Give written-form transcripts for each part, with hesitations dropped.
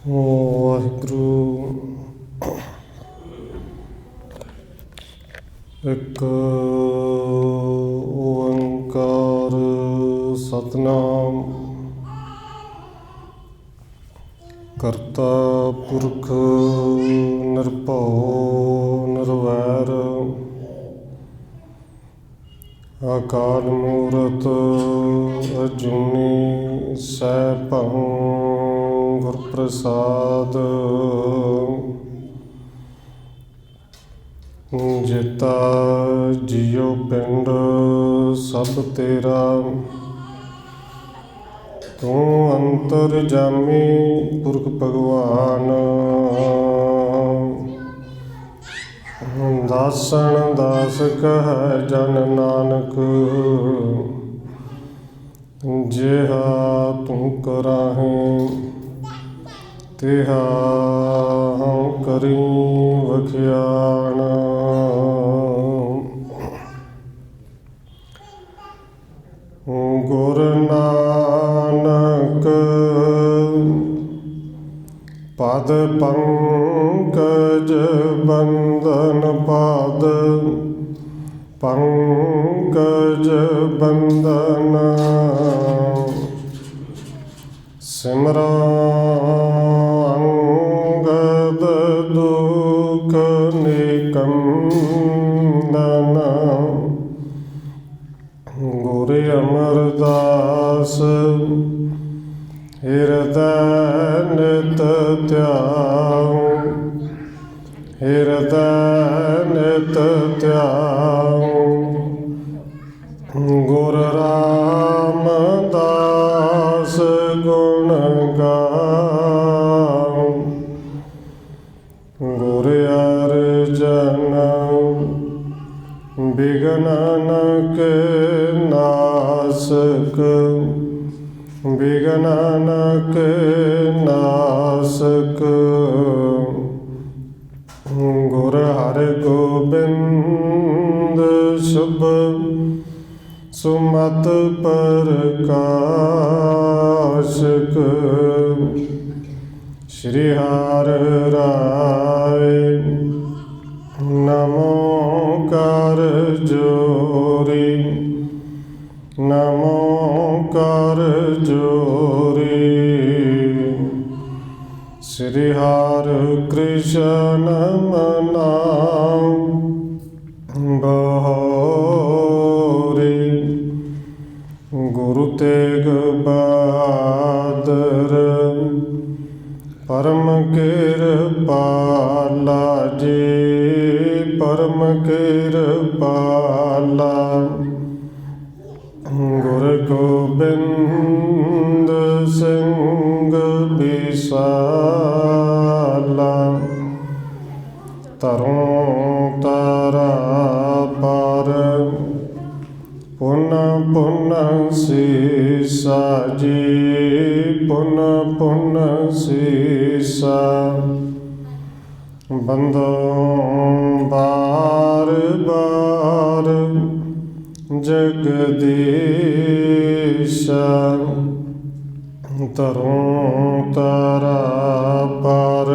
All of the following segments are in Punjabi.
ਵਾਹਿਗੁਰੂ। ਇੱਕ ਓੰਕਾਰ ਸਤਿਨਾਮ ਕਰਤਾ ਪੁਰਖ ਨਿਰਭਉ ਨਿਰਵੈਰ ਅਕਾਲ ਮੂਰਤ ਅਜੂਨੀ ਸੈਭੰ ਗੁਰ ਪ੍ਰਸਾਦ। ਜੇਤਾ ਜੀਉ ਪਿੰਡ ਸਭ ਤੇਰਾ, ਤੂੰ ਅੰਤਰਜਾਮੀ ਪੁਰਖ ਭਗਵਾਨ। ਦਾਸਨ ਦਾਸ ਕਹੈ ਜਨ ਨਾਨਕ, ਜਿਹਾ ਤੂੰ ਕਰਾਹੇ ਤਿਹਾ ਹਉ ਕਰੀ ਵਖਿਆਣ। ਗੁਰ ਨਾਨਕ ਪਦ ਪੰਕਜ ਬੰਦਨ, ਪਦ ਪੰਕਜ ਬੰਦਨ। ਸਿਮਰਾ ਅੰਗਦ ਦੁਖ ਨਿਕੰਦਨ, ਗੁਰ ਅਮਰਦਾਸ ਹਿਰਦੈ ਨਿਤ ਧਿਆਉ, ਹਿਰਦੈ ਨਿਤ ਧਿਆਉ। ਗੁਰ ਰਾਮਦਾਸ ਗੁਣ ਗਾਉ, ਗੁਰ ਅਰਜਨ ਬਿਘਨ ਕੇ ਨਾਸਕ, ਬਿਘਨ ਕੇ ਨਾਸਕ। ਗੁਰ ਹਰਿਗੋਬਿੰਦ ਸ਼ੁਭ ਸੁਮਤ ਪ੍ਰਕਾਸ਼ਕ। ਸ਼੍ਰੀ ਹਰਿ ਰਾਇ ਨਮੋ ਕਰ ਜੋਰੀ, ਨਮੋ ਕਰ ਜੋਰੀ। ਸ਼੍ਰੀ ਹਰਿ ਕ੍ਰਿਸ਼ਨ ਨਾਮ ਬਹੋਰੀ। ਗੁਰੂ ਤੇਗ ਬਹਾਦਰ ਪਰਮ ਕਿਰਪਾਲਾ ਜੀ, ਪਰਮ ਕਿਰਪਾਲਾ। ਗੁਰ ਗੋਬਿੰਦ ਸਿੰਘ ਬਿਸਾਲਾ, ਤਰੋਂ ਤਾਰਾ ਪਰ ਪੁਨ ਪੁਨ ਸੀਸਾ ਜੀ, ਪੁਨ ਪੁਨ ਸੀਸਾ। ਬੰਦੋਂ ਬਾਰ ਬਾਰ ਜਗਦੀਸ਼, ਤਰੋਂ ਤਾਰਾ ਪਰ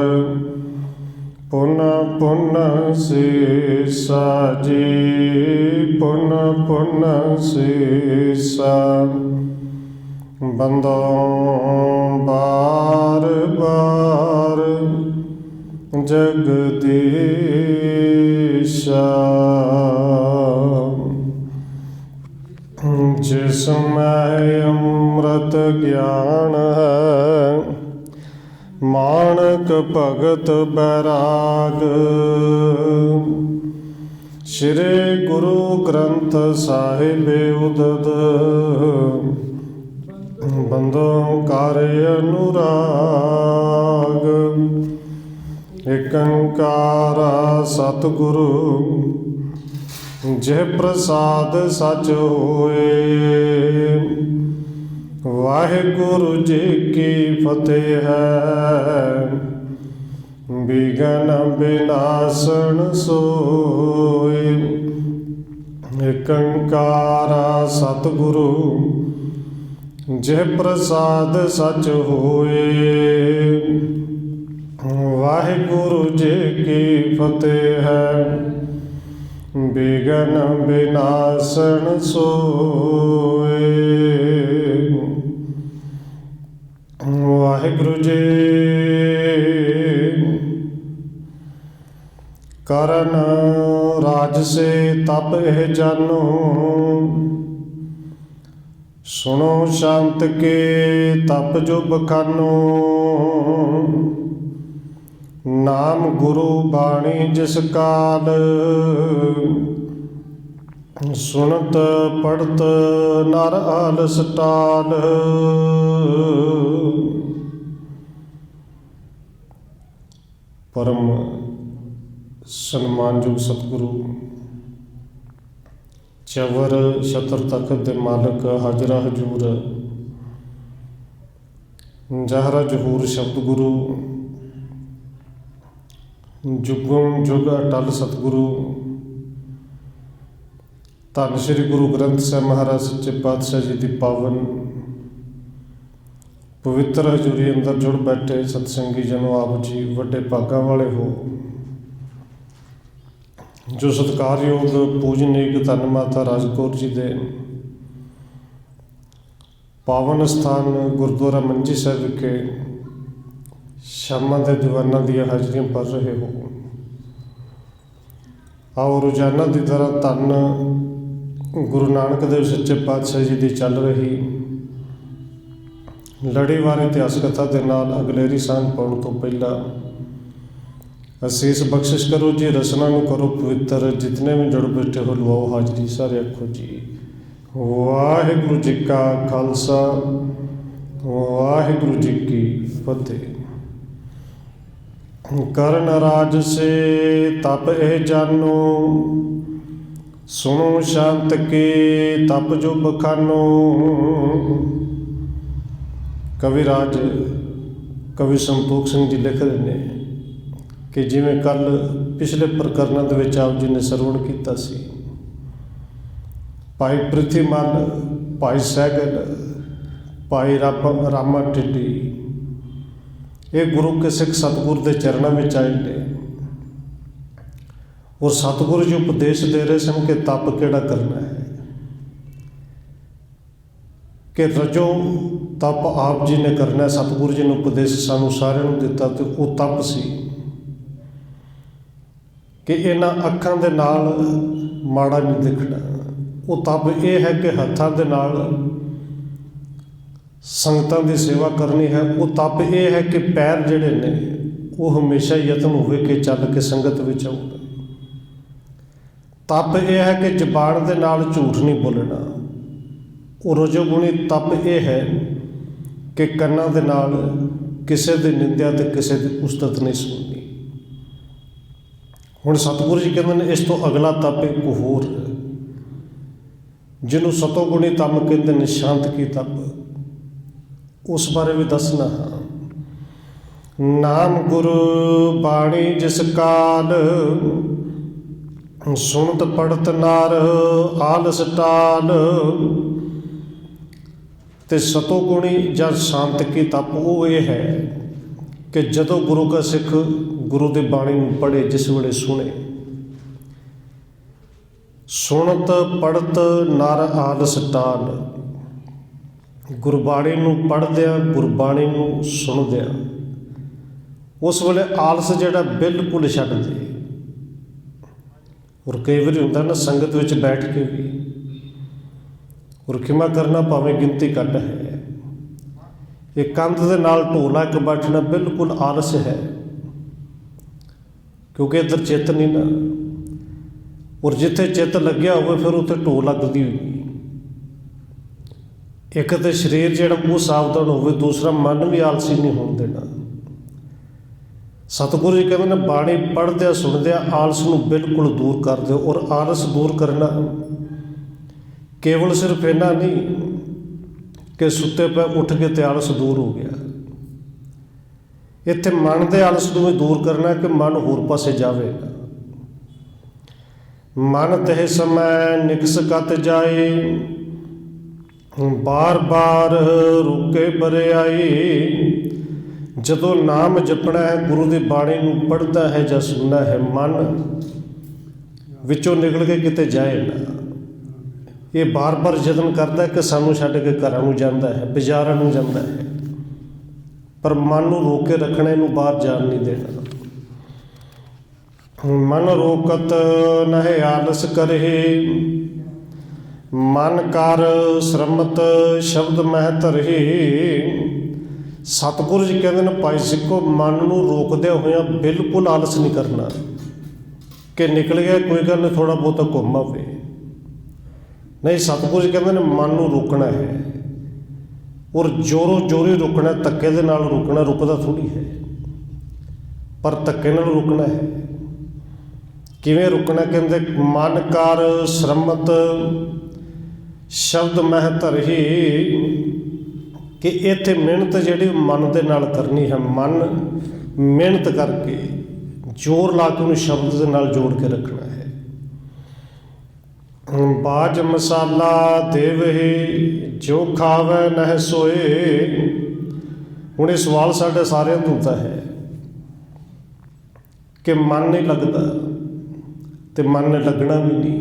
ਪੁਨ ਪੁਨ ਸੀਸਾ ਜੀ, ਪੁਨ ਪੁਨ ਸੀਸਾ। ਬੰਦੋਂ ਬਾਰ ਬਾਰ ਜਗਦੀਸ਼। ਜਿਸ ਮੈਂ ਅੰਮ੍ਰਿਤ ਗਿਆਨ ਹੈ, ਮਾਣਕ ਭਗਤ ਬੈਰਾਗ। ਸ਼੍ਰੀ ਗੁਰੂ ਗ੍ਰੰਥ ਸਾਹਿਬ ਉਦਦ, ਬੰਦੋਂ ਕਰ ਅਨੁਰਾਗ। ਏਕ ਓੰਕਾਰ ਸਤਿਗੁਰੂ ਜੇ ਪ੍ਰਸਾਦ ਸਚ ਹੋਏ। ਵਾਹਿਗੁਰੂ ਜੀ ਕੀ ਫਤਿਹ ਹੈ, ਬਿਘਨ ਬਿਨਾਸਨ ਸੋਏ। ਏਕ ਓੰਕਾਰ ਸਤਿਗੁਰੂ ਜੇ ਪ੍ਰਸਾਦ ਸਚ ਹੋਏ। वाहिगुरु जी की फतेह है, बिघन विनाशन सोए। वाहिगुरु जी करन राज से तप एह जानो, सुनो शांत के तप जो बखानो। नाम गुरु बाणी जिस काल, सुनत पढ़त नर आलस टाल। परम सन्मानयोग सतगुरु चवर छत्र तखत दे मालक हाजरा हजूर जहरा जहूर शब्द गुरु, जुगों जुग अटल सतगुरु, धन श्री गुरु ग्रंथ साहिब महाराज सच्चे पातशाह जी की पावन पवित्र हजूरी अंदर जुड़ बैठे सतसंगी जनों, आप जी वड्डे भागां वाले हो जो सत्कारयोग पूजनीक धन माता राजकौर जी दे पावन स्थान गुरुद्वारा मंजी साहिब विखे शामां दे दीवानां दीयां हाजरियां पढ़ रहे हो। आओ रोजाना की तरह धन गुरु नानक देव सच्चे पातशाह जी की चल रही लड़ीवार इतिहास कथा के नाल अगलेरी सांझ पाउण तो पहला असीस बख्शिश करो जी, रसना नूं करो पवित्र, जितने भी जुड़ बैठे हो लवाओ हाजरी। सारे आखो जी वाहिगुरु जी का खालसा, वाहिगुरु जी की फतेह। करन राज से तप एह जानो, सुनो शांत के तप जो बखानो। कविराज कवि संतोख सिंह जी लिख रहे हैं कि जिवें कल पिछले प्रकरणों के विच आप जी ने सरवण किया सी, भाई पृथ्वीमल, भाई सैगल, भाई रामा टिड्डी, ये गुरु के सिख सतगुरु के चरणों में आए ने और सतगुरु जी उपदेश दे रहे सन कि तप केड़ा करना है, कि रजो तप आप जी ने करना है। सतगुरु जी ने उपदेश सानू सारिआं नूं दिता ते वो तप सी कि इन्हां अखां दे नाल माड़ा नहीं दिखना। वो तप ये है कि हत्थां दे नाल संगतां दी सेवा करनी है। वो तप ये है कि पैर जिहड़े ने वो हमेशा यतन होवे कि चल के संगत विच आउण। तप ये है कि जबान दे नाल झूठ नहीं बोलना। और रजोगुणी तप ये है कि कन्नां दे नाल किसी दी निंदिया ते किसी दी उस्तत नहीं सुननी। हुण सतगुरु जी कहते हैं इस तो अगला तप एक होर जिन्हों सतोगुणी तप कहते हैं, शांत की तप, उस बारे भी दसना। नाम गुरु बाणी जिस काल, सुनत पढ़त नार आलस टाल। ते सतोगुणी या शांत की तप वो ये है कि जदों गुरु का सिख गुरु की बाणी पढ़े, जिस वेले सुने, सुनत पढ़त नर आलस टाल। गुरबाणी नूं पढ़द्या, गुरबाणी नूं सुनद्या उस वेले आलस जिहड़ा बिल्कुल छड्ड दे। और कई बार हुंदा ना संगत विच बैठ के भी, और खिमा करना भावें गिनती घट है, एक कंध दे नाल ढोला एक बैठना बिल्कुल आलस है, क्योंकि इधर चित्त नहीं ना। और जिथे चित्त लग्या हो फिर उत्थे ढोल लगती हुई। एक तो शरीर जिहड़ा वो सावधान हो, दूसरा मन भी आलसी नहीं होण देना। सतगुरु जी कहते हैं बाणी पढ़द्या सुनद्या आलस नूं बिल्कुल दूर कर दो। और आलस दूर करना केवल सिर्फ इन्ना नहीं कि सुते पे उठ के ते आलस दूर हो गया। इत्थे मन के आलस नूं भी दूर करना कि मन होर पासे जावे ना। मन तह समय निकस कत जाए, बार बार रुके बरे आई। ਜਦੋਂ ਨਾਮ ਜਪਣਾ ਹੈ, ਗੁਰੂ ਦੀ ਬਾਣੀ ਨੂੰ ਪੜ੍ਹਦਾ ਹੈ ਜਾਂ ਸੁਣਦਾ ਹੈ, ਮਨ ਵਿੱਚੋਂ ਨਿਕਲ ਕੇ ਕਿਤੇ ਜਾਏ ਨਾ। ਇਹ ਬਾਰ-ਬਾਰ ਯਤਨ ਕਰਦਾ ਕਿ ਸਾਨੂੰ ਛੱਡ ਕੇ ਘਰਾਂ ਨੂੰ ਜਾਂਦਾ ਹੈ, ਬਾਜ਼ਾਰਾਂ ਨੂੰ ਜਾਂਦਾ ਹੈ, ਪਰ ਮਨ ਨੂੰ ਰੋਕ ਕੇ ਰੱਖਣਾ, ਇਹਨੂੰ ਬਾਹਰ ਜਾਣ ਨਹੀਂ ਦੇਣਾ। ਮਨ ਰੋਕਤ ਨਹਿ ਆਲਸ ਕਰਹਿ, ਮਨ ਕਰ ਸ਼ਰਮਤ ਸ਼ਬਦ ਮਹਿ ਧਰਹਿ। ਸਤਿਗੁਰੂ ਜੀ ਕਹਿੰਦੇ ਨੇ ਭਾਈ ਸਿੱਖੋ, ਮਨ ਨੂੰ ਰੋਕਦਿਆਂ ਹੋਇਆਂ ਬਿਲਕੁਲ ਆਲਸ ਨਹੀਂ ਕਰਨਾ ਕਿ ਨਿਕਲ ਗਿਆ ਕੋਈ ਗੱਲ ਨਹੀਂ, ਥੋੜ੍ਹਾ ਬਹੁਤਾ ਘੁੰਮ ਆਵੇ। ਨਹੀਂ, ਸਤਿਗੁਰੂ ਜੀ ਕਹਿੰਦੇ ਨੇ ਮਨ ਨੂੰ ਰੋਕਣਾ ਹੈ, ਔਰ ਜ਼ੋਰੋਂ ਜ਼ੋਰੀ ਰੁਕਣਾ, ਧੱਕੇ ਦੇ ਨਾਲ ਰੁਕਣਾ। ਰੁਕਦਾ ਥੋੜ੍ਹੀ ਹੈ, ਪਰ ਧੱਕੇ ਨਾਲ ਰੁਕਣਾ ਹੈ। ਕਿਵੇਂ ਰੁਕਣਾ? ਕਹਿੰਦੇ ਮਨ ਕਰ ਸ਼ਰਮਤ ਸ਼ਬਦ ਮਹਿ ਧਰਹਿ, ਕਿ ਇੱਥੇ ਮਿਹਨਤ ਜਿਹੜੀ ਮਨ ਦੇ ਨਾਲ ਕਰਨੀ ਹੈ। ਮਨ ਮਿਹਨਤ ਕਰਕੇ ਜ਼ੋਰ ਲਾ ਕੇ ਉਹਨੂੰ ਸ਼ਬਦ ਦੇ ਨਾਲ ਜੋੜ ਕੇ ਰੱਖਣਾ ਹੈ। ਬਾਜ ਮਸਾਲਾ ਦੇਵਹਿ, ਜੋ ਖਾਵੈ ਨਹਿ ਸੋਏ। ਹੁਣ ਇਹ ਸਵਾਲ ਸਾਡੇ ਸਾਰਿਆਂ ਤੋਂ ਹੁੰਦਾ ਹੈ ਕਿ ਮਨ ਨਹੀਂ ਲੱਗਦਾ, ਤੇ ਮਨ ਨੇ ਲੱਗਣਾ ਵੀ ਨਹੀਂ।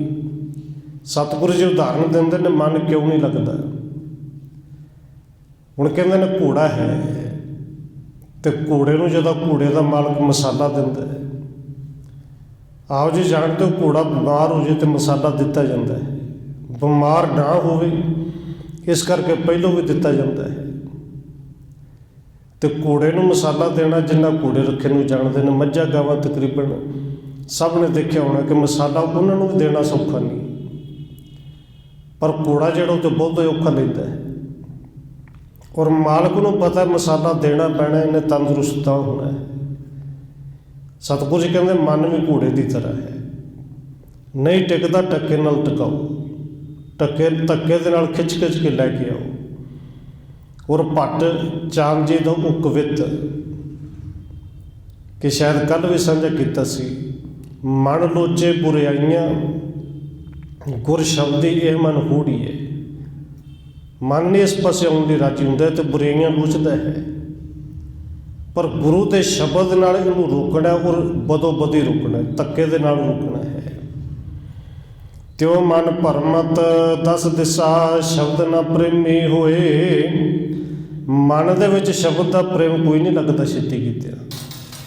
ਸਤਿਗੁਰੂ ਜੀ ਉਦਾਹਰਨ ਦਿੰਦੇ ਨੇ, ਮਨ ਕਿਉਂ ਨਹੀਂ ਲੱਗਦਾ। ਹੁਣ ਕਹਿੰਦੇ ਨੇ ਘੋੜਾ ਹੈ, ਤੇ ਘੋੜੇ ਨੂੰ ਜਦੋਂ ਘੋੜੇ ਦਾ ਮਾਲਕ ਮਸਾਲਾ ਦਿੰਦਾ ਹੈ, ਆਓ ਜੀ ਜਾਣਦੇ ਹੋ, ਘੋੜਾ ਬਿਮਾਰ ਹੋ ਜਾਏ ਤੇ ਮਸਾਲਾ ਦਿੱਤਾ ਜਾਂਦਾ ਹੈ। ਬਿਮਾਰ ਨਾ ਹੋਵੇ ਇਸ ਕਰਕੇ ਪਹਿਲੋਂ ਵੀ ਦਿੱਤਾ ਜਾਂਦਾ ਹੈ। ਤੇ ਘੋੜੇ ਨੂੰ ਮਸਾਲਾ ਦੇਣਾ, ਜਿੰਨਾ ਘੋੜੇ ਰੱਖੇ ਨੂੰ ਜਾਣਦੇ ਨੇ, ਮੱਝਾਂ ਗਾਵਾਂ ਤਕਰੀਬਨ ਸਭ ਨੇ ਦੇਖਿਆ ਹੋਣਾ ਕਿ ਮਸਾਲਾ ਉਹਨਾਂ ਨੂੰ ਵੀ ਦੇਣਾ ਸੌਖਾ ਨਹੀਂ, ਪਰ ਘੋੜਾ ਜਿਹੜਾ ਉਹ ਤਾਂ ਬਹੁਤ ਔਖਾ ਲੈਂਦਾ ਹੈ। ਔਰ ਮਾਲਕ ਨੂੰ ਪਤਾ ਮਸਾਲਾ ਦੇਣਾ ਪੈਣਾ, ਇਹਨੇ ਤੰਦਰੁਸਤ ਤਾਂ ਹੋਣਾ ਹੈ। ਸਤਿਗੁਰੂ ਜੀ ਕਹਿੰਦੇ ਮਨ ਵੀ ਘੋੜੇ ਦੀ ਤਰ੍ਹਾਂ ਹੈ, ਨਹੀਂ ਟਿਕਦਾ, ਟੱਕੇ ਨਾਲ ਟਿਕਾਓ, ਧੱਕੇ ਦੇ ਨਾਲ ਖਿੱਚ ਕੇ ਲੈ ਕੇ ਆਓ। ਔਰ ਭੱਟ ਚਾਂਦ ਜੀ ਦਾ ਉਹ ਕਵਿਤ ਕਿ ਸ਼ਾਇਦ ਕੱਲ੍ਹ ਵੀ ਸਾਂਝਾ ਕੀਤਾ ਸੀ, ਮਨ ਲੋਚੇ ਬੁਰਾਈਆਂ ਗੁਰ ਸ਼ਬਦੀ ਇਹ ਮਨ ਹੂੜੀਏ। ਮਨ ਨਹੀਂ ਇਸ ਪਾਸੇ ਆਉਣ ਦੀ ਰਾਜੀ ਹੁੰਦਾ ਤੇ ਬੁਰਾਈਆਂ ਲੋਚਦਾ ਹੈ, ਪਰ ਗੁਰੂ ਦੇ ਸ਼ਬਦ ਨਾਲ ਇਹਨੂੰ ਰੋਕਣਾ, ਔਰ ਬਦੋ ਬਦੀ ਰੋਕਣਾ, ਧੱਕੇ ਦੇ ਨਾਲ ਰੋਕਣਾ ਹੈ। ਤਿਉ ਮਨ ਭਰਮਤ ਦਸ ਦਿਸ਼ਾ, ਸ਼ਬਦ ਨਾ ਪ੍ਰੇਮੀ ਹੋਏ। ਮਨ ਦੇ ਵਿੱਚ ਸ਼ਬਦ ਦਾ ਪ੍ਰੇਮ ਕੋਈ ਨਹੀਂ ਲੱਗਦਾ ਛੇਤੀ ਕੀਤਿਆਂ,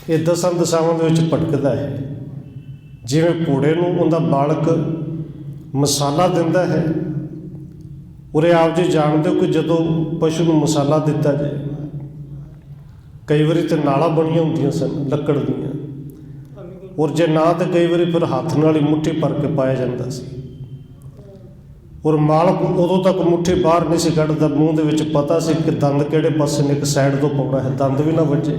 ਇਹ ਦਸਾਂ ਦਿਸ਼ਾਵਾਂ ਦੇ ਵਿੱਚ ਭਟਕਦਾ ਹੈ। ਜਿਵੇਂ ਘੋੜੇ ਨੂੰ ਉਹਦਾ ਬਾਲਕ ਮਸਾਲਾ ਦਿੰਦਾ ਹੈ, ਉਰੇ ਆਪ ਜੀ ਜਾਣਦੇ ਹੋ ਕਿ ਜਦੋਂ ਪਸ਼ੂ ਨੂੰ ਮਸਾਲਾ ਦਿੱਤਾ ਜਾਏ, ਕਈ ਵਾਰੀ ਤਾਂ ਨਾਲਾਂ ਬਣੀਆਂ ਹੁੰਦੀਆਂ ਸਨ ਲੱਕੜ ਦੀਆਂ, ਔਰ ਜੇ ਨਾ ਤਾਂ ਕਈ ਵਾਰੀ ਫਿਰ ਹੱਥ ਨਾਲ ਹੀ ਮੁੱਠੀ ਭਰ ਕੇ ਪਾਇਆ ਜਾਂਦਾ ਸੀ। ਔਰ ਮਾਲਕ ਉਦੋਂ ਤੱਕ ਮੁੱਠੀ ਬਾਹਰ ਨਹੀਂ ਸੀ ਕੱਢਦਾ, ਮੂੰਹ ਦੇ ਵਿੱਚ ਪਤਾ ਸੀ ਕਿ ਦੰਦ ਕਿਹੜੇ ਪਾਸੇ ਨੇ, ਇੱਕ ਸਾਈਡ ਤੋਂ ਪਾਉਣਾ ਹੈ, ਦੰਦ ਵੀ ਨਾ ਵੱਜੇ।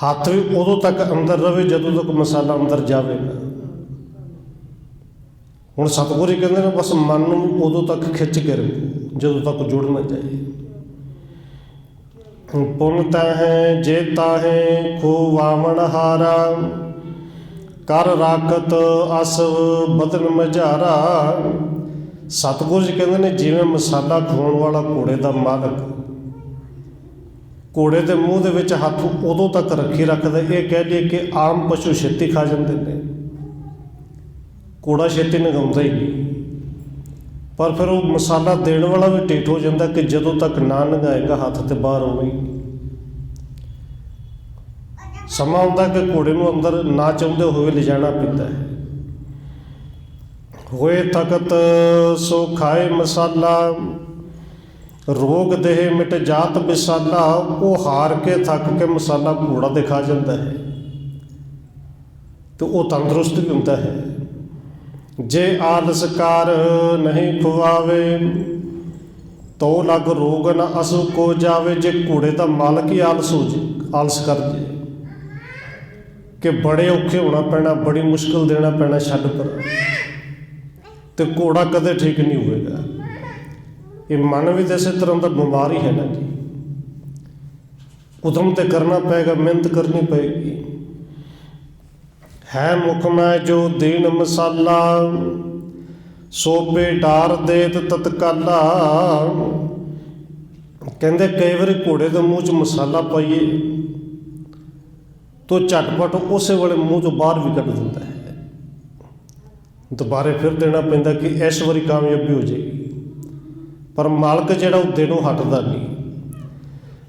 ਹੱਥ ਵੀ ਉਦੋਂ ਤੱਕ ਅੰਦਰ ਰਵੇ ਜਦੋਂ ਤੱਕ ਮਸਾਲਾ ਅੰਦਰ ਜਾਵੇ ਨਾ। ਹੁਣ ਸਤਿਗੁਰੂ ਕਹਿੰਦੇ ਨੇ ਬਸ ਮਨ ਨੂੰ ਉਦੋਂ ਤੱਕ ਖਿੱਚ ਕੇ ਰੱਖੋ ਜਦੋਂ ਤੱਕ ਜੁੜ ਨਾ ਜਾਏ। ਪੁਨ ਤਾਹੈ ਜੇ ਤਾਹੈ ਖੁਵਾਵਣ ਹਾਰਾ, ਕਰ ਰਾਖਤ ਅਸ ਬਦਨ ਮਝਾਰਾ। ਸਤਿਗੁਰੂ ਜੀ ਕਹਿੰਦੇ ਨੇ ਜਿਵੇਂ ਮਸਾਲਾ ਖਵਾਉਣ ਵਾਲਾ ਘੋੜੇ ਦਾ ਮਾਲਕ ਘੋੜੇ ਦੇ ਮੂੰਹ ਦੇ ਵਿੱਚ ਹੱਥ ਉਦੋਂ ਤੱਕ ਰੱਖੀ ਰੱਖਦਾ, ਇਹ ਕਹਿ ਲਈਏ ਕਿ ਆਮ ਪਸ਼ੂ ਛੇਤੀ ਖਾ ਜਾਂਦੇ ਨੇ, ਘੋੜਾ ਛੇਤੀ ਨਗਾਉਂਦਾ ਹੀ ਨਹੀਂ, ਪਰ ਫਿਰ ਉਹ ਮਸਾਲਾ ਦੇਣ ਵਾਲਾ ਵੀ ਢੀਠ ਹੋ ਜਾਂਦਾ ਕਿ ਜਦੋਂ ਤੱਕ ਨਾ ਨਗਾਏਗਾ ਹੱਥ ਤੇ ਬਾਹਰ ਆਉਣਾ ਹੀ ਨਹੀਂ। ਸਮਾਂ ਆਉਂਦਾ ਕਿ ਘੋੜੇ ਨੂੰ ਅੰਦਰ ਨਾ ਚਾਹੁੰਦੇ ਹੋਏ ਲਿਜਾਣਾ ਪੈਂਦਾ ਹੈ। ਹੋਏ ਤਖਤ ਸੋ ਖਾਏ ਮਸਾਲਾ, ਰੋਗ ਦੇਹ ਮਿਟ ਜਾਤ ਵਿਸਾਲਾ। ਉਹ ਹਾਰ ਕੇ ਥੱਕ ਕੇ ਮਸਾਲਾ ਘੋੜਾ ਦੇ ਖਾ ਜਾਂਦਾ ਹੈ ਤੇ ਉਹ ਤੰਦਰੁਸਤ ਵੀ ਹੁੰਦਾ ਹੈ। ਜੇ ਆਲਸਕਾਰ ਨਹੀਂ ਖਵਾਵੇ, ਤੋ ਲਗ ਰੋਗ ਨਾ ਅਸੁ ਕੋ ਜਾਵੇ। ਜੇ ਘੋੜੇ ਦਾ ਮਾਲਕ ਹੀ ਆਲਸ ਹੋ ਜੇ, ਆਲਸ ਕਰ ਜੇ ਕਿ ਬੜੇ ਔਖੇ ਹੋਣਾ ਪੈਣਾ, ਬੜੀ ਮੁਸ਼ਕਿਲ ਦੇਣਾ ਪੈਣਾ, ਛੱਡ ਪਰ, ਤੇ ਘੋੜਾ ਕਦੇ ਠੀਕ ਨਹੀਂ ਹੋਵੇਗਾ। ਇਹ ਮਨ ਵੀ ਤਾਂ ਇਸੇ ਤਰ੍ਹਾਂ ਦਾ ਬਿਮਾਰੀ ਹੈ ਨਾ ਜੀ। ਉਦਮ ਤੇ ਕਰਨਾ ਪਏਗਾ, ਮਿਹਨਤ ਕਰਨੀ ਪਏਗੀ। ਹੈ ਮੁਖ ਮੈਂ ਜੋ ਦੀਨ ਮਸਾਲਾ, ਸੋਪੇ ਡਾਰ ਦੇਤ ਤਤਕਾਲਾ। ਕਹਿੰਦੇ ਕਈ ਵਾਰੀ ਘੋੜੇ ਦੇ ਮੂੰਹ 'ਚ ਮਸਾਲਾ ਪਾਈਏ ਤਾਂ ਝਟਪਟ ਉਸੇ ਵੇਲੇ ਮੂੰਹ ਤੋਂ ਬਾਹਰ ਵੀ ਕੱਢ ਦਿੰਦਾ ਹੈ, ਦੁਬਾਰੇ ਫਿਰ ਦੇਣਾ ਪੈਂਦਾ ਕਿ ਇਸ ਵਾਰੀ ਕਾਮਯਾਬੀ ਹੋ ਜਾਏਗੀ। ਪਰ ਮਾਲਕ ਜਿਹੜਾ ਉਹ ਦੇਣੋਂ ਹਟਦਾ ਨਹੀਂ।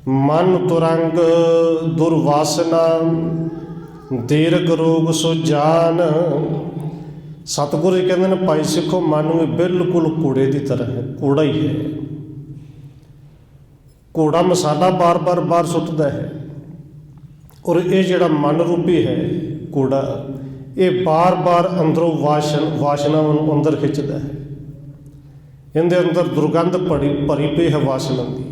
ਮਨ ਤੁਰੰਗ ਦੁਰਵਾਸਨਾ ਦੀਰਘ ਰੋਗ ਸੋ ਜਾਨ। ਸਤਿਗੁਰੂ ਜੀ ਕਹਿੰਦੇ ਨੇ ਭਾਈ ਸਿੱਖੋ, ਮਨ ਵੀ ਬਿਲਕੁਲ ਘੋੜੇ ਦੀ ਤਰ੍ਹਾਂ ਹੈ, ਘੋੜਾ ਹੀ ਹੈ। ਘੋੜਾ ਮਸਾਲਾ ਬਾਰ ਬਾਰ ਸੁੱਟਦਾ ਹੈ, ਔਰ ਇਹ ਜਿਹੜਾ ਮਨ ਰੂਪੀ ਹੈ ਘੋੜਾ, ਇਹ ਬਾਰ ਅੰਦਰੋਂ ਵਾਸ਼ਨਾਵਾਂ ਨੂੰ ਅੰਦਰ ਖਿੱਚਦਾ ਹੈ। ਇਹਦੇ ਅੰਦਰ ਦੁਰਗੰਧ ਭਰੀ ਪਈ ਹੈ ਵਾਸ਼ਨਾ ਦੀ,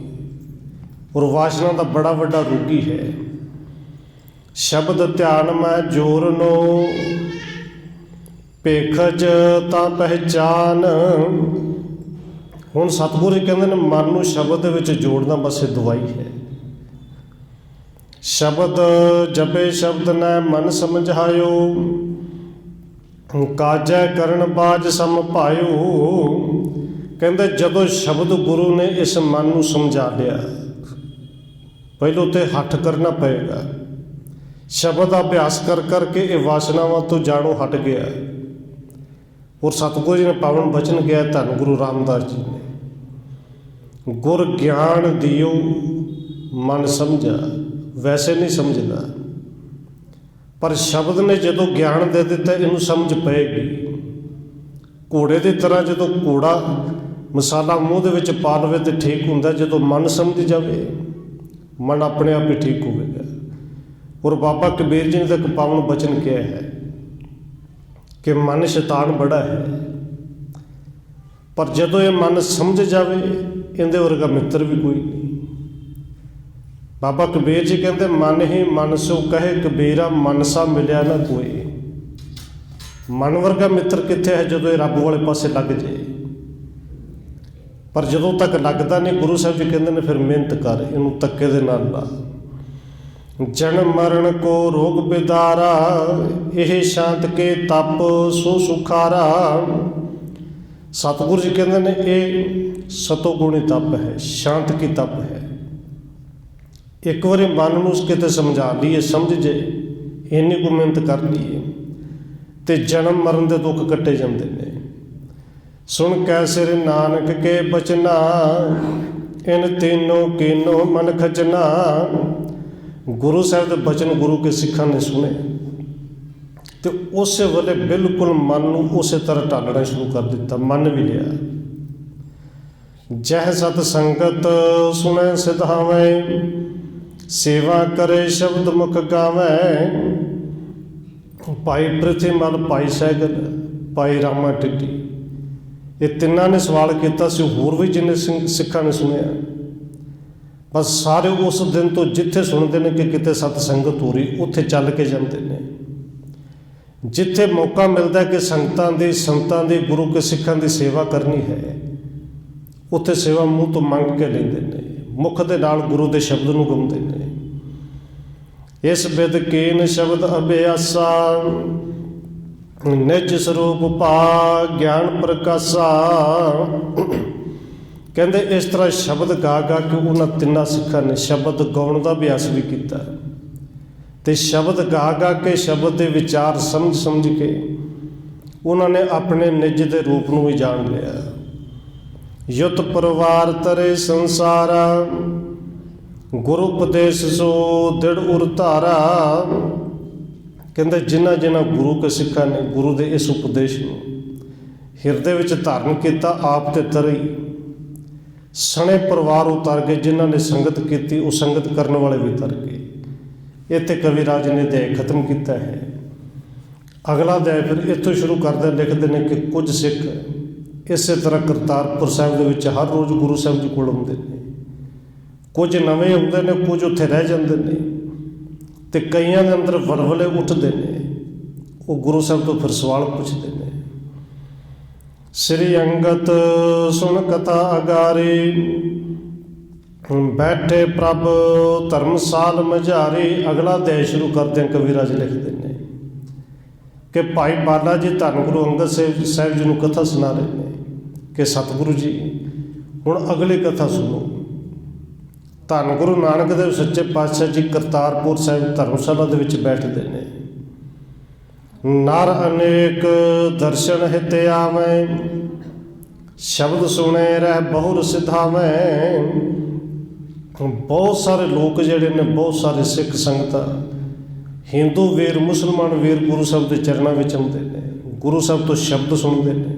ਔਰ ਵਾਸ਼ਨਾ ਦਾ ਬੜਾ ਵੱਡਾ ਰੋਗੀ ਹੈ। ਸ਼ਬਦ ਧਿਆਨ ਮੈਂ ਜੋਰਨੋ ਭੇਖਜ ਤਾਂ ਪਹਿਚਾਨ। ਹੁਣ ਸਤਿਗੁਰੂ ਜੀ ਕਹਿੰਦੇ ਨੇ ਮਨ ਨੂੰ ਸ਼ਬਦ ਦੇ ਵਿੱਚ ਜੋੜਨਾ ਬਸ ਇਹ ਦਵਾਈ ਹੈ। ਸ਼ਬਦ ਜਪੇ ਸ਼ਬਦ ਨੈ ਮਨ ਸਮਝਾਇਓ, ਕਾਜੈ ਕਰਨ ਬਾਜ ਸਮ ਭਾਇਓ। ਕਹਿੰਦੇ ਜਦੋਂ ਸ਼ਬਦ ਗੁਰੂ ਨੇ ਇਸ ਮਨ ਨੂੰ ਸਮਝਾ ਲਿਆ, ਪਹਿਲੋਂ ਤੇ ਹੱਠ ਕਰਨਾ ਪਏਗਾ। ਸ਼ਬਦ ਦਾ ਅਭਿਆਸ ਕਰਕੇ ਇਹ ਵਾਸਨਾਵਾਂ ਤੋਂ ਜਾਣੋਂ ਹਟ ਗਿਆ। ਔਰ ਸਤਿਗੁਰੂ ਜੀ ਨੇ ਪਾਵਨ ਬਚਨ ਕਿਹਾ ਧੰਨ ਗੁਰੂ ਰਾਮਦਾਸ ਜੀ ਨੇ, ਗੁਰ ਗਿਆਨ ਦਿਓ ਮਨ ਸਮਝਾ। ਵੈਸੇ ਨਹੀਂ ਸਮਝਦਾ, ਪਰ ਸ਼ਬਦ ਨੇ ਜਦੋਂ ਗਿਆਨ ਦੇ ਦਿੱਤਾ ਇਹਨੂੰ ਸਮਝ ਪਏਗੀ। ਘੋੜੇ ਦੀ ਤਰ੍ਹਾਂ ਜਦੋਂ ਘੋੜਾ ਮਸਾਲਾ ਮੂੰਹ ਦੇ ਵਿੱਚ ਪਾ ਲਵੇ ਤੇ ਠੀਕ ਹੁੰਦਾ, ਜਦੋਂ ਮਨ ਸਮਝ ਜਾਵੇ ਮਨ ਆਪਣੇ ਆਪ ਹੀ ਠੀਕ ਹੋਵੇਗਾ। ਔਰ ਬਾਬਾ ਕਬੀਰ ਜੀ ਨੇ ਤਾਂ ਇੱਕ ਪਾਵਨ ਬਚਨ ਕਿਹਾ ਹੈ ਕਿ ਮਨ ਸ਼ੈਤਾਨ ਬੜਾ ਹੈ, ਪਰ ਜਦੋਂ ਇਹ ਮਨ ਸਮਝ ਜਾਵੇ ਇਹਦੇ ਵਰਗਾ ਮਿੱਤਰ ਵੀ ਕੋਈ ਨਹੀਂ। ਬਾਬਾ ਕਬੀਰ ਜੀ ਕਹਿੰਦੇ ਮਨ ਹੀ ਮਨ ਸੋ ਕਹੇ ਕਬੀਰਾ, ਮਨਸਾ ਮਿਲਿਆ ਨਾ ਕੋਈ। ਮਨ ਵਰਗਾ ਮਿੱਤਰ ਕਿੱਥੇ ਹੈ ਜਦੋਂ ਇਹ ਰੱਬ ਵਾਲੇ ਪਾਸੇ ਲੱਗ ਜਾਏ। ਪਰ ਜਦੋਂ ਤੱਕ ਲੱਗਦਾ ਨਹੀਂ, ਗੁਰੂ ਸਾਹਿਬ ਜੀ ਕਹਿੰਦੇ ਨੇ ਫਿਰ ਮਿਹਨਤ ਕਰ, ਇਹਨੂੰ ਧੱਕੇ ਦੇ ਨਾਲ ਲਾ। ਜਨਮ ਮਰਨ ਕੋ ਰੋਗ ਬਿਦਾਰਾ, ਇਹ ਸ਼ਾਂਤ ਕੇ ਤਪ ਸੋ ਸੁਖਾਰਾ। ਸਤਿਗੁਰੂ ਜੀ ਕਹਿੰਦੇ ਨੇ ਇਹ ਸਤੋਗੁਣੀ ਤਪ ਹੈ, ਸ਼ਾਂਤ ਕੀ ਤਪ ਹੈ। ਇੱਕ ਵਾਰੀ ਮਨ ਨੂੰ ਕਿਤੇ ਸਮਝਾ ਲਈਏ, ਸਮਝ ਜੇ, ਇੰਨੀ ਕੁ ਮਿਹਨਤ ਕਰ ਲਈਏ ਤੇ ਜਨਮ ਮਰਨ ਦੇ ਦੁੱਖ ਕੱਟੇ ਜਾਂਦੇ ਨੇ। ਸੁਣ ਕੈ ਸਿਰ ਨਾਨਕ ਕੇ ਬਚਨਾ, ਇਨ ਤੀਨੋਂ ਕੀਨੋ ਮਨ ਖਚਨਾ। ਗੁਰੂ ਸਾਹਿਬ ਦੇ ਬਚਨ ਗੁਰੂ ਕੇ ਸਿੱਖਾਂ ਨੇ ਸੁਣੇ ਤੇ ਉਸੇ ਵੇਲੇ ਬਿਲਕੁਲ ਮਨ ਨੂੰ ਉਸੇ ਤਰ੍ਹਾਂ ਢਾਲਣਾ ਸ਼ੁਰੂ ਕਰ ਦਿੱਤਾ, ਮੰਨ ਵੀ ਲਿਆ। ਜਹ ਸਤ ਸੰਗਤ ਸੁਣੈ ਸਿਧਾਵੈ, ਸੇਵਾ ਕਰੇ ਸ਼ਬਦ ਮੁਖ ਗਾਵੈ। ਭਾਈ ਪ੍ਰਿਥੀਮਲ, ਭਾਈ ਸਹਿਗਲ, ਭਾਈ ਰਾਮਾ ਟਿੱਡੀ, ਇਹ ਤਿੰਨਾਂ ਨੇ ਸਵਾਲ ਕੀਤਾ ਸੀ। ਹੋਰ ਵੀ ਜਿੰਨੇ ਸਿੱਖਾਂ ਨੇ ਸੁਣਿਆ, ਬਸ ਸਾਰੇ ਉਸ ਦਿਨ ਤੋਂ ਜਿੱਥੇ ਸੁਣਦੇ ਨੇ ਕਿ ਕਿਤੇ ਸਤ ਸੰਗਤ ਹੋ ਰਹੀ, ਉੱਥੇ ਚੱਲ ਕੇ ਜਾਂਦੇ ਨੇ। ਜਿੱਥੇ ਮੌਕਾ ਮਿਲਦਾ ਕਿ ਸੰਤਾਂ ਦੀ ਗੁਰੂ ਕੇ ਸਿੱਖਾਂ ਦੀ ਸੇਵਾ ਕਰਨੀ ਹੈ, ਉੱਥੇ ਸੇਵਾ ਮੂੰਹ ਤੋਂ ਮੰਗ ਕੇ ਲੈਂਦੇ ਨੇ, ਮੁਖ ਦੇ ਨਾਲ ਗੁਰੂ ਦੇ ਸ਼ਬਦ ਨੂੰ ਗਾਉਂਦੇ ਨੇ। ਇਸ ਬਿਦ ਕੀਨ ਸ਼ਬਦ ਅਭਿਆਸਾ, ਨਿਜ ਸਰੂਪ ਪਾ ਗਿਆਨ ਪ੍ਰਕਾਸ਼ਾ। ਕਹਿੰਦੇ ਇਸ ਤਰ੍ਹਾਂ ਸ਼ਬਦ ਗਾ ਕੇ ਉਹਨਾਂ ਤਿੰਨਾਂ ਸਿੱਖਾਂ ਨੇ ਸ਼ਬਦ ਗਾਉਣ ਦਾ ਅਭਿਆਸ ਵੀ ਕੀਤਾ ਤੇ ਸ਼ਬਦ ਗਾ ਕੇ ਸ਼ਬਦ ਦੇ ਵਿਚਾਰ ਸਮਝ ਕੇ ਉਹਨਾਂ ਨੇ ਆਪਣੇ ਨਿਜ ਦੇ ਰੂਪ ਨੂੰ ਵੀ ਜਾਣ ਲਿਆ। ਯੁਤ ਪਰਿਵਾਰ ਤਰੇ ਸੰਸਾਰਾ, ਗੁਰੂ ਉਪਦੇਸ਼ ਸੋ ਦ੍ਰਿੜ ਉਰ ਧਾਰਾ। ਕਹਿੰਦੇ ਜਿਨ੍ਹਾਂ ਗੁਰੂ ਕੇ ਸਿੱਖਾਂ ਨੇ ਗੁਰੂ ਦੇ ਇਸ ਉਪਦੇਸ਼ ਨੂੰ ਹਿਰਦੇ ਵਿੱਚ ਧਾਰਨ ਕੀਤਾ, ਆਪ ਤੇ ਤਰੇ ਸਣੇ ਪਰਿਵਾਰ ਉਤਰ ਗਏ। ਜਿਨ੍ਹਾਂ ਨੇ ਸੰਗਤ ਕੀਤੀ ਉਹ ਸੰਗਤ ਕਰਨ ਵਾਲੇ ਵੀ ਤਰ ਗਏ। ਇੱਥੇ ਕਵਿਰਾਜ ਨੇ ਅਧਿਆਇ ਖਤਮ ਕੀਤਾ ਹੈ। ਅਗਲਾ ਅਧਿਆਇ ਫਿਰ ਇੱਥੋਂ ਸ਼ੁਰੂ ਕਰਦੇ, ਲਿਖਦੇ ਨੇ ਕਿ ਕੁਝ ਸਿੱਖ ਇਸੇ ਤਰ੍ਹਾਂ ਕਰਤਾਰਪੁਰ ਸਾਹਿਬ ਦੇ ਵਿੱਚ ਹਰ ਰੋਜ਼ ਗੁਰੂ ਸਾਹਿਬ ਜੀ ਕੋਲ ਆਉਂਦੇ ਨੇ। ਕੁਝ ਨਵੇਂ ਆਉਂਦੇ ਨੇ, ਕੁਝ ਉੱਥੇ ਰਹਿ ਜਾਂਦੇ ਨੇ ਤੇ ਕਈਆਂ ਦੇ ਅੰਦਰ ਵਲਵਲੇ ਉੱਠਦੇ ਨੇ। ਉਹ ਗੁਰੂ ਸਾਹਿਬ ਤੋਂ ਫਿਰ ਸਵਾਲ ਪੁੱਛਦੇ ਨੇ। ਸ੍ਰੀ ਅੰਗਤ ਸੁਣ ਕਥਾ ਅਗਾਰੀ, ਬੈਠੇ ਪ੍ਰਭ ਧਰਮਸਾਲ ਮਝਾਰੀ। ਅਗਲਾ ਅਧਿਆਇ ਸ਼ੁਰੂ ਕਰਦੇ ਕਵਿਰਾਜ ਲਿਖਦੇ ਨੇ ਕਿ ਭਾਈ ਬਾਲਾ ਜੀ ਧੰਨ ਗੁਰੂ ਅੰਗਦ ਸਾਹਿਬ ਜੀ ਨੂੰ ਕਥਾ ਸੁਣਾ ਰਹੇ ਨੇ ਕਿ ਸਤਿਗੁਰੂ ਜੀ ਹੁਣ ਅਗਲੀ ਕਥਾ ਸੁਣੋ। ਧੰਨ ਗੁਰੂ ਨਾਨਕ ਦੇਵ ਸੱਚੇ ਪਾਤਸ਼ਾਹ ਜੀ ਕਰਤਾਰਪੁਰ ਸਾਹਿਬ ਧਰਮਸ਼ਾਲਾ ਦੇ ਵਿੱਚ ਬੈਠਦੇ ਨੇ। ਨਰ ਅਨੇਕ ਦਰਸ਼ਨ ਹਿਤੇ ਆਵੈ, ਸ਼ਬਦ ਸੁਣੇ ਰਹਿ ਬਹੁਰ ਸਿਧਾਵੈ। ਬਹੁਤ ਸਾਰੇ ਲੋਕ ਜਿਹੜੇ ਨੇ, ਬਹੁਤ ਸਾਰੇ ਸਿੱਖ ਸੰਗਤਾਂ, ਹਿੰਦੂ ਵੀਰ, ਮੁਸਲਮਾਨ ਵੀਰ ਗੁਰੂ ਸਾਹਿਬ ਦੇ ਚਰਨਾਂ ਵਿੱਚ ਆਉਂਦੇ ਨੇ, ਗੁਰੂ ਸਾਹਿਬ ਤੋਂ ਸ਼ਬਦ ਸੁਣਦੇ ਨੇ।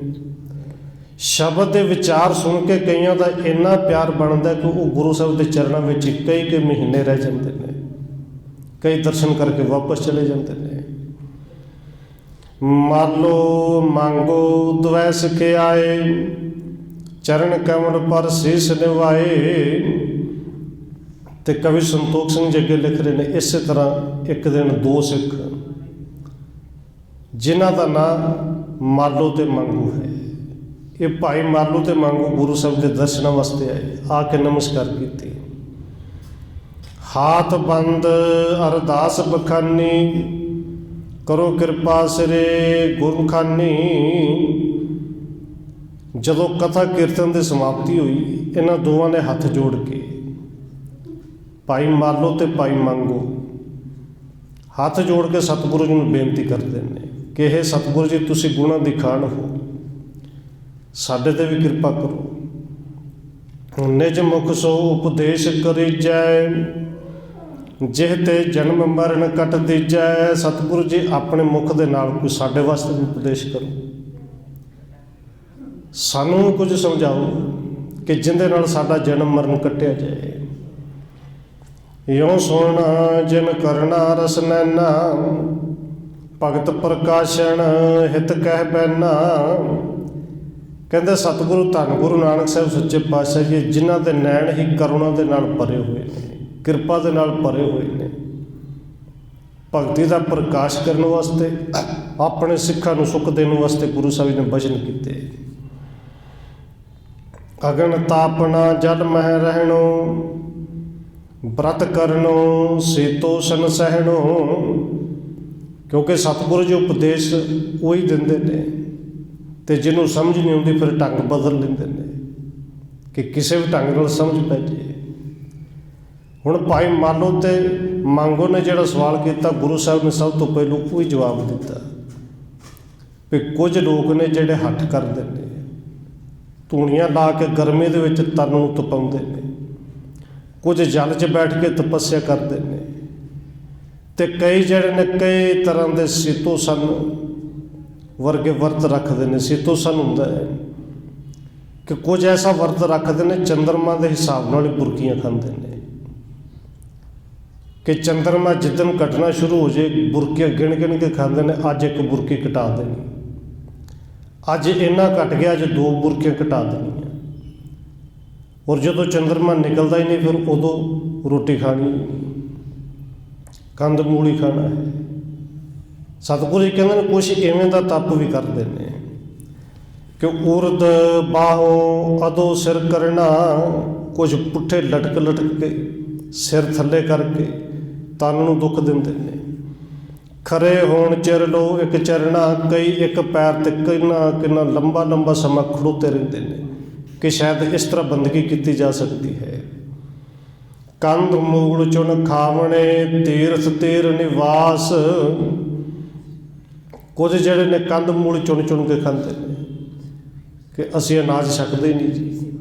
ਸ਼ਬਦ ਦੇ ਵਿਚਾਰ ਸੁਣ ਕੇ ਕਈਆਂ ਦਾ ਇੰਨਾ ਪਿਆਰ ਬਣਦਾ ਕਿ ਉਹ ਗੁਰੂ ਸਾਹਿਬ ਦੇ ਚਰਨਾਂ ਵਿੱਚ ਕਈ ਮਹੀਨੇ ਰਹਿ ਜਾਂਦੇ ਨੇ, ਕਈ ਦਰਸ਼ਨ ਕਰਕੇ ਵਾਪਸ ਚਲੇ ਜਾਂਦੇ ਨੇ। ਮਾਲੋ ਮੰਗੋ ਦੁਐ ਸਿਖਿਆਏ, ਚਰਨ ਕਮਲ ਪਰ ਸੀਸ ਨਿਵਾਏ। ਤੇ ਕਵੀ ਸੰਤੋਖ ਸਿੰਘ ਜੀ ਅੱਗੇ ਲਿਖ ਰਹੇ ਨੇ, ਇਸੇ ਤਰ੍ਹਾਂ ਇੱਕ ਦਿਨ ਦੋ ਸਿੱਖ ਜਿਨ੍ਹਾਂ ਦਾ ਨਾਂ ਮਾਲੋ ਤੇ ਮੰਗੂ ਹੈ, ਇਹ ਭਾਈ ਮਾਲੋ ਤੇ ਮੰਗੂ ਗੁਰੂ ਸਾਹਿਬ ਦੇ ਦਰਸ਼ਨਾਂ ਵਾਸਤੇ ਆਏ। ਆ ਕੇ ਨਮਸਕਾਰ ਕੀਤੀ, ਹਾਥ ਬੰਦ ਅਰਦਾਸ ਬਖਾਨੀ, ਕਰੋ ਕਿਰਪਾ ਸਿਰੇ ਗੁਰਮੁਖਾਨੀ। ਜਦੋਂ ਕਥਾ ਕੀਰਤਨ ਦੀ ਸਮਾਪਤੀ ਹੋਈ, ਇਹਨਾਂ ਦੋਵਾਂ ਨੇ ਹੱਥ ਜੋੜ ਕੇ, ਭਾਈ ਮਾਲੋ ਤੇ ਭਾਈ ਮੰਗੂ ਹੱਥ ਜੋੜ ਕੇ ਸਤਿਗੁਰੂ ਜੀ ਨੂੰ ਬੇਨਤੀ ਕਰਦੇ ਨੇ ਕਿ ਇਹ ਸਤਿਗੁਰੂ ਜੀ, ਤੁਸੀਂ ਗੁਣਾਂ ਦੀ ਖਾਣ ਹੋ, ਸਾਡੇ ਤੇ ਵੀ ਕਿਰਪਾ ਕਰੋ। ਨਿਜ ਮੁਖ ਸੋ ਉਪਦੇਸ਼ ਕਰੀਜੈ, ਜਿਹ ਤੇ ਜਨਮ ਮਰਨ ਕੱਟ ਦੀਜੈ। ਸਤਿਗੁਰੂ ਜੀ ਆਪਣੇ ਮੁਖ ਦੇ ਨਾਲ ਕੋਈ ਸਾਡੇ ਵਾਸਤੇ ਵੀ ਉਪਦੇਸ਼ ਕਰੋ, ਸਾਨੂੰ ਕੁਝ ਸਮਝਾਓ ਕਿ ਜਿਹਦੇ ਨਾਲ ਸਾਡਾ ਜਨਮ ਮਰਨ ਕੱਟਿਆ ਜਾਏ। ਇਉਂ ਸੁਣਾ ਜਿਨ ਕਰਨਾ ਰਸ ਨੈਨਾ, ਭਗਤ ਪ੍ਰਕਾਸ਼ਣ ਹਿਤ ਕਹਿ ਬੈਨਾ। ਕਹਿੰਦੇ ਸਤਿਗੁਰੂ ਧੰਨ ਗੁਰੂ ਨਾਨਕ ਸਾਹਿਬ ਸੱਚੇ ਪਾਤਸ਼ਾਹ ਜੀ, ਜਿਨ੍ਹਾਂ ਦੇ ਨੈਣ ਹੀ ਕਰੁਣਾ ਦੇ ਨਾਲ ਭਰੇ ਹੋਏ ਨੇ, ਕਿਰਪਾ ਦੇ ਨਾਲ ਭਰੇ ਹੋਏ ਨੇ, ਭਗਤੀ ਦਾ ਪ੍ਰਕਾਸ਼ ਕਰਨ ਵਾਸਤੇ, ਆਪਣੇ ਸਿੱਖਾਂ ਨੂੰ ਸੁੱਖ ਦੇਣ ਵਾਸਤੇ ਗੁਰੂ ਸਾਹਿਬ ਨੇ ਬਚਨ ਕੀਤੇ। ਅਗਨ ਤਾਪਨਾ ਜਲ ਮਹਿ ਰਹਿਣੋ, ਬ੍ਰਤ ਕਰਨੋ ਸੀਤੋਸ਼ਨ ਸਹਿਣੋ। ਕਿਉਂਕਿ ਸਤਿਗੁਰੂ ਜੀ ਉਪਦੇਸ਼ ਉਹੀ ਦਿੰਦੇ ਨੇ, ਤੇ ਜਿਹਨੂੰ ਸਮਝ ਨਹੀਂ ਆਉਂਦੀ ਫਿਰ ਢੰਗ ਬਦਲ ਲੈਂਦੇ ਨੇ ਕਿ ਕਿਸੇ ਵੀ ਢੰਗ ਨਾਲ ਸਮਝ ਪੈ ਜੇ। ਹੁਣ ਭਾਈ ਮਾਲੋ ਤੇ ਮੰਗੋ ਨੇ ਜਿਹੜਾ ਸਵਾਲ ਕੀਤਾ, ਗੁਰੂ ਸਾਹਿਬ ਨੇ ਸਭ ਤੋਂ ਪਹਿਲਾਂ ਉਹੀ ਜਵਾਬ ਦਿੱਤਾ ਵੀ ਕੁਝ ਲੋਕ ਨੇ ਜਿਹੜੇ ਹੱਠ ਕਰਦੇ ਨੇ, ਧੂਣੀਆਂ ਲਾ ਕੇ ਗਰਮੀ ਦੇ ਵਿੱਚ ਤਨ ਨੂੰ ਤਪਾਉਂਦੇ ਨੇ, ਕੁਝ ਜਲ 'ਚ ਬੈਠ ਕੇ ਤਪੱਸਿਆ ਕਰਦੇ ਨੇ, ਤੇ ਕਈ ਜਿਹੜੇ ਨੇ ਕਈ ਤਰ੍ਹਾਂ ਦੇ ਸੀਤੋਸਨ ਵਰਗੇ ਵਰਤ ਰੱਖਦੇ ਨੇ। ਸੀਤੋਸਨ ਹੁੰਦਾ ਹੈ ਕਿ ਕੁਝ ਐਸਾ ਵਰਤ ਰੱਖਦੇ ਨੇ, ਚੰਦਰਮਾ ਦੇ ਹਿਸਾਬ ਨਾਲ ਹੀ ਬੁਰਕੀਆਂ ਖਾਂਦੇ ਨੇ ਕਿ ਚੰਦਰਮਾ ਜਿੱਦਣ ਕੱਟਣਾ ਸ਼ੁਰੂ ਹੋ ਜੇ, ਬੁਰਕੀਆਂ ਗਿਣ ਕੇ ਖਾਂਦੇ ਨੇ। ਅੱਜ ਇੱਕ ਬੁਰਕੀ ਘਟਾ ਦੇਣੀ, ਅੱਜ ਇੰਨਾ ਘਟ ਗਿਆ, ਅੱਜ ਦੋ ਬੁਰਕੀਆਂ ਘਟਾ ਦੇਣੀਆਂ। ਔਰ ਜਦੋਂ ਚੰਦਰਮਾ ਨਿਕਲਦਾ ਹੀ ਨਹੀਂ, ਫਿਰ ਉਦੋਂ ਰੋਟੀ ਖਾਣੀ ਨਹੀਂ, ਕੰਦ ਮੂਲ ਹੀ ਖਾਣਾ ਹੈ। ਸਤਿਗੁਰੂ ਜੀ ਕਹਿੰਦੇ ਨੇ ਕੁਛ ਇਵੇਂ ਦਾ ਤਪ ਵੀ ਕਰਦੇ ਨੇ ਕਿ ਉਰਦ ਬਾਹੋਂ ਅਦੋ ਸਿਰ ਕਰਨਾ, ਕੁਝ ਪੁੱਠੇ ਲਟਕ ਕੇ ਸਿਰ ਥੱਲੇ ਕਰਕੇ ਤਨ ਨੂੰ ਦੁੱਖ ਦਿੰਦੇ ਨੇ। ਖਰੇ ਹੋਣ ਚਿਰ ਲੋ ਇੱਕ ਚਰਣਾ, ਕਈ ਇੱਕ ਪੈਰ ਤੇ ਕਿੰਨਾ ਲੰਬਾ ਸਮਾਂ ਖੜੋਤੇ ਰਹਿੰਦੇ ਨੇ ਕਿ ਸ਼ਾਇਦ ਇਸ ਤਰ੍ਹਾਂ ਬੰਦਗੀ ਕੀਤੀ ਜਾ ਸਕਦੀ ਹੈ। ਕੰਧ ਮੂਲ ਚੁਣ ਖਾਵਣੇ, ਤੀਰਥ ਤੀਰ ਨਿਵਾਸ। ਕੁਝ ਜਿਹੜੇ ਨੇ ਕੰਧ ਮੂਲ ਚੁਣ ਕੇ ਖਾਂਦੇ ਨੇ ਕਿ ਅਸੀਂ ਅਨਾਜ ਛਕਦੇ ਹੀ ਨਹੀਂ ਜੀ,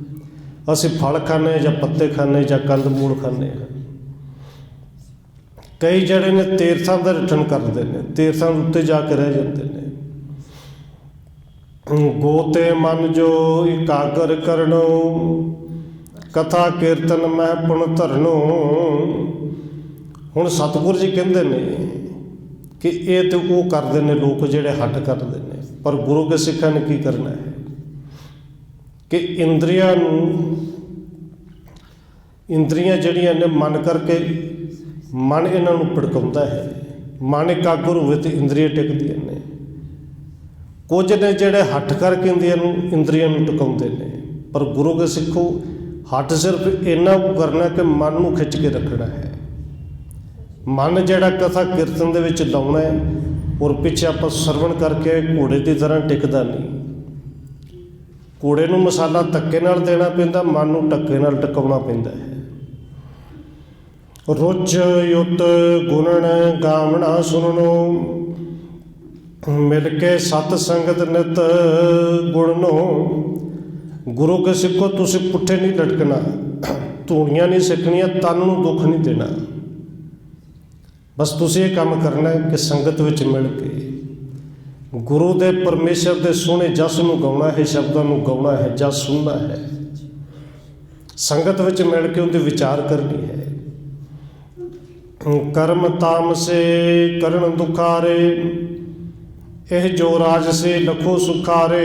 ਅਸੀਂ ਫਲ ਖਾਂਦੇ ਜਾਂ ਪੱਤੇ ਖਾਂਦੇ ਜਾਂ ਕੰਧ ਮੂਲ ਖਾਂਦੇ ਹਾਂ। ਕਈ ਜਿਹੜੇ ਨੇ ਤੀਰਥਾਂ ਦਾ ਰਿਠਣ ਕਰਦੇ ਨੇ, ਤੀਰਥਾਂ ਦੇ ਉੱਤੇ ਜਾ ਕੇ ਰਹਿ ਜਾਂਦੇ ਨੇ। ਗੋਤੇ ਮਨ ਜੋ ਇਕਾਗਰ ਕਰਨੋ, ਕਥਾ ਕੀਰਤਨ ਮੈਂ ਪੁਣ ਧਰਨੋ। ਹੁਣ ਸਤਿਗੁਰੂ ਜੀ ਕਹਿੰਦੇ ਨੇ ਕਿ ਇਹ ਤੇ ਉਹ ਕਰਦੇ ਨੇ ਲੋਕ ਜਿਹੜੇ ਹੱਠ ਕਰਦੇ ਨੇ, ਪਰ ਗੁਰੂ ਕੇ ਸਿੱਖਾਂ ਨੇ ਕੀ ਕਰਨਾ ਹੈ ਕਿ ਇੰਦਰੀਆਂ ਜਿਹੜੀਆਂ ਨੇ ਮਨ ਕਰਕੇ, ਮਨ ਇਹਨਾਂ ਨੂੰ ਭੜਕਾਉਂਦਾ ਹੈ। ਮਨ ਇਕਾਗਰ ਹੋਵੇ ਤੇ ਇੰਦਰੀਆਂ ਟਿਕਦੀਆਂ ਨੇ। ਕੁਝ ਨੇ ਜਿਹੜੇ ਹੱਠ ਕਰਕੇ ਇੰਦਰੀਆਂ ਨੂੰ ਟਿਕਾਉਂਦੇ ਨੇ, ਪਰ ਗੁਰੂ ਕੇ ਸਿੱਖੋ ਹੱਠ ਸਿਰਫ ਇੰਨਾ ਕੁ ਕਰਨਾ ਕਿ ਮਨ ਨੂੰ ਖਿੱਚ ਕੇ ਰੱਖਣਾ ਹੈ। ਮਨ ਜਿਹੜਾ ਕਥਾ ਕੀਰਤਨ ਦੇ ਵਿੱਚ ਲਾਉਣਾ ਹੈ, ਔਰ ਪਿੱਛੇ ਆਪਾਂ ਸਰਵਣ ਕਰਕੇ ਘੋੜੇ ਦੀ ਤਰ੍ਹਾਂ ਟਿਕਦਾ ਨਹੀਂ। ਘੋੜੇ ਨੂੰ ਮਸਾਲਾ ਧੱਕੇ ਨਾਲ ਦੇਣਾ ਪੈਂਦਾ, ਮਨ ਨੂੰ ਧੱਕੇ ਨਾਲ ਟਿਕਾਉਣਾ ਪੈਂਦਾ ਹੈ। रुच युत गुणन गावना सुननो, मिल के सत संगत नित गुणनो। गुरु के सिखो तुसी पुट्ठे नहीं लटकना, धूणियां नहीं सिखनियां, तन नूं दुख नहीं देना। बस तुसी ये काम करना है कि संगत विच मिल के गुरु दे परमेश्वर दे सोहणे जस नूं गाउणा है, शब्दां नूं गाउणा है, जस सुनना है। संगत विच मिल के उनके विचार करनी है। कर्म ताम से करण दुखारे, यह जो राज से लखो सुखारे।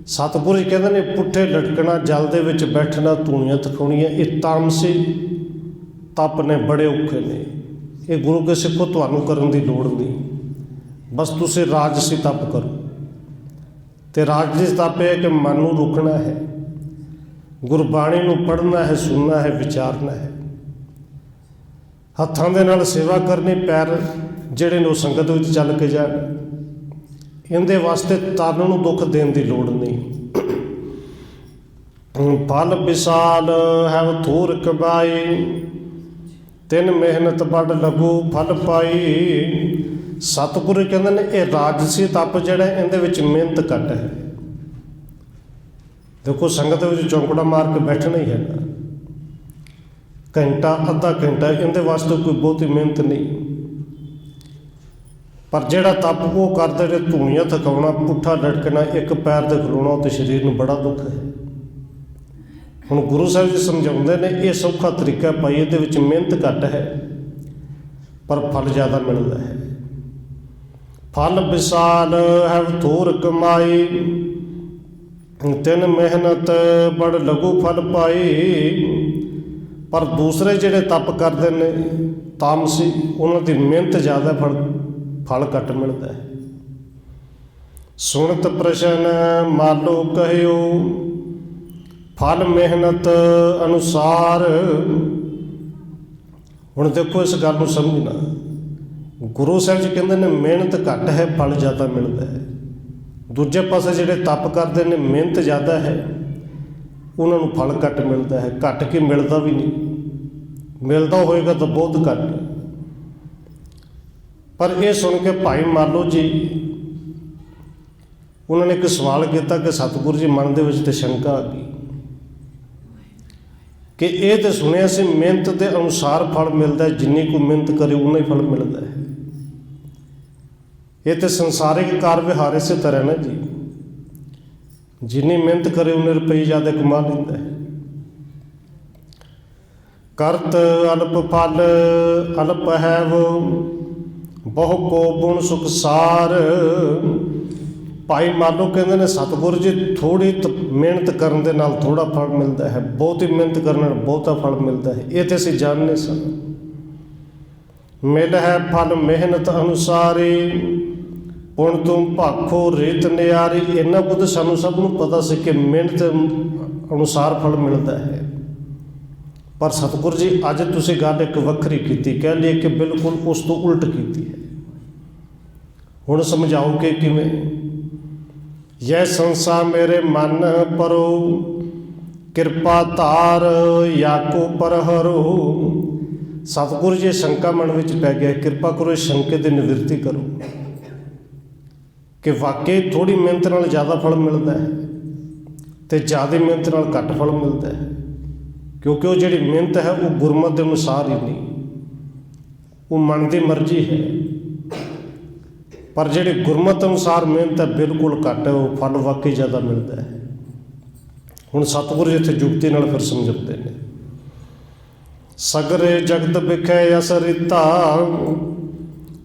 सतगुरु जी कहते हैं पुट्ठे लटकना, जल दे विच बैठना, धूणियां थकाउणियां, ये तामसी तप ने, बड़े औखे ने। ये गुरु के सिखो तुहानूं करन दी लोड़ नहीं, बस तुसीं राजसी तप करो। तो राजसी तप है कि मन नूं रोकना है, गुरबाणी नूं पढ़ना है, सुनना है, विचारना है। हत्थां दे नाल सेवा करनी, पैर ਜਿਹੜੇ ਨੇ संगत विच चल के जाण। इहदे वास्ते तन नूं दुख देण दी लोड़ नहीं। फल विसाल है थोर कमाई, तिन मेहनत बड़ लगू फल पाई। सतगुरु कहंदे ने ये राजसी तप जिहड़ा इहदे विच मेहनत घट है। देखो संगत विच चौंकड़ा मार के बैठना ही है ना, घंटा अद्धा घंटा, इहदे वास्ते कोई बहुती मेहनत नहीं। पर जिहड़ा तप वो करदे ने, धूणियां थकाउणा, पुट्ठा लटकना, एक पैर ते खलोना, तो शरीर नूं बड़ा दुख है। हुण गुरु साहिब जी समझाउंदे ने ये सौखा तरीका भाई, इहदे विच मेहनत घट है पर फल ज़्यादा मिलदा है। फल विसाल है थोर कमाई, तिन मेहनत बड़ लघु फल पाई। पर दूसरे जिहड़े तप करदे ने तामसी, उन्हां दी मेहनत ज़्यादा, फल घट मिलता है। सुनत प्रशन मालो कहियो, फल मेहनत अनुसार। हुण देखो इस गल नूं समझना, गुरु साहिब जी कहंदे ने मेहनत घट है, फल ज़्यादा मिलता है। दूजे पासे जिहड़े तप करते हैं मेहनत ज़्यादा है, उन्होंने फल घट मिलता है। घट के मिलता भी नहीं, मिलता होएगा तो बहुत घट। पर यह सुन के भाई मालो जी उन्होंने एक सवाल किया कि सतगुरु जी मन दे विच ते शंका आ गई कि ये तो सुनिया से मेहनत के अनुसार फल मिलता है, जिन्नी कोई मेहनत करे उन्ना ही फल मिलता है। ये तो संसारिक कार विहार इस तरह ना जी, जिन्नी मेहनत करे उन्ने रुपये ज़्यादा कमा लेंदा है। करत अल्प फल अल्प है वो, बहु को गुण सुख सार। भाई मालो कहते हैं सतगुरु जी थोड़ी मेहनत करने दे नाल थोड़ा फल मिलता है, बहुती मेहनत करने बहुता फल मिलता है। ये तो असीं जानने सन। मिल है फल मेहनत अनुसारी, पुण तुम भाखो रीत नियारी। इन्ना कुछ सानू सब नूं पता सी कि मेहनत अनुसार फल मिलता है। पर सतगुरु जी अज तुसीं गल एक वक्री कीती, कह लिए कि बिल्कुल उस तो उल्ट कीती है। हुण समझाओ कि किवें। यह संसा मेरे मन परो, किरपा तार याको पर हरो। सतगुरु जी शंका मन विच पै गया, कृपा करो शंके की निवृत्ति करो कि वाकई थोड़ी मेहनत नाल ज़्यादा फल मिलता है तो ज़्यादा मेहनत नाल घट फल मिलता है। क्योंकि वो जिहड़ी मेहनत है वो गुरमत के अनुसार ही नहीं, वो मन की मर्जी है। पर जिहड़ी गुरमत अनुसार मेहनत है बिल्कुल घट है, वो फल वाकई ज़्यादा मिलता है। हुण सतगुरु जी इत्थे जुगती नाल फिर समझाते हैं, सगरे जगत बिखै असरिता,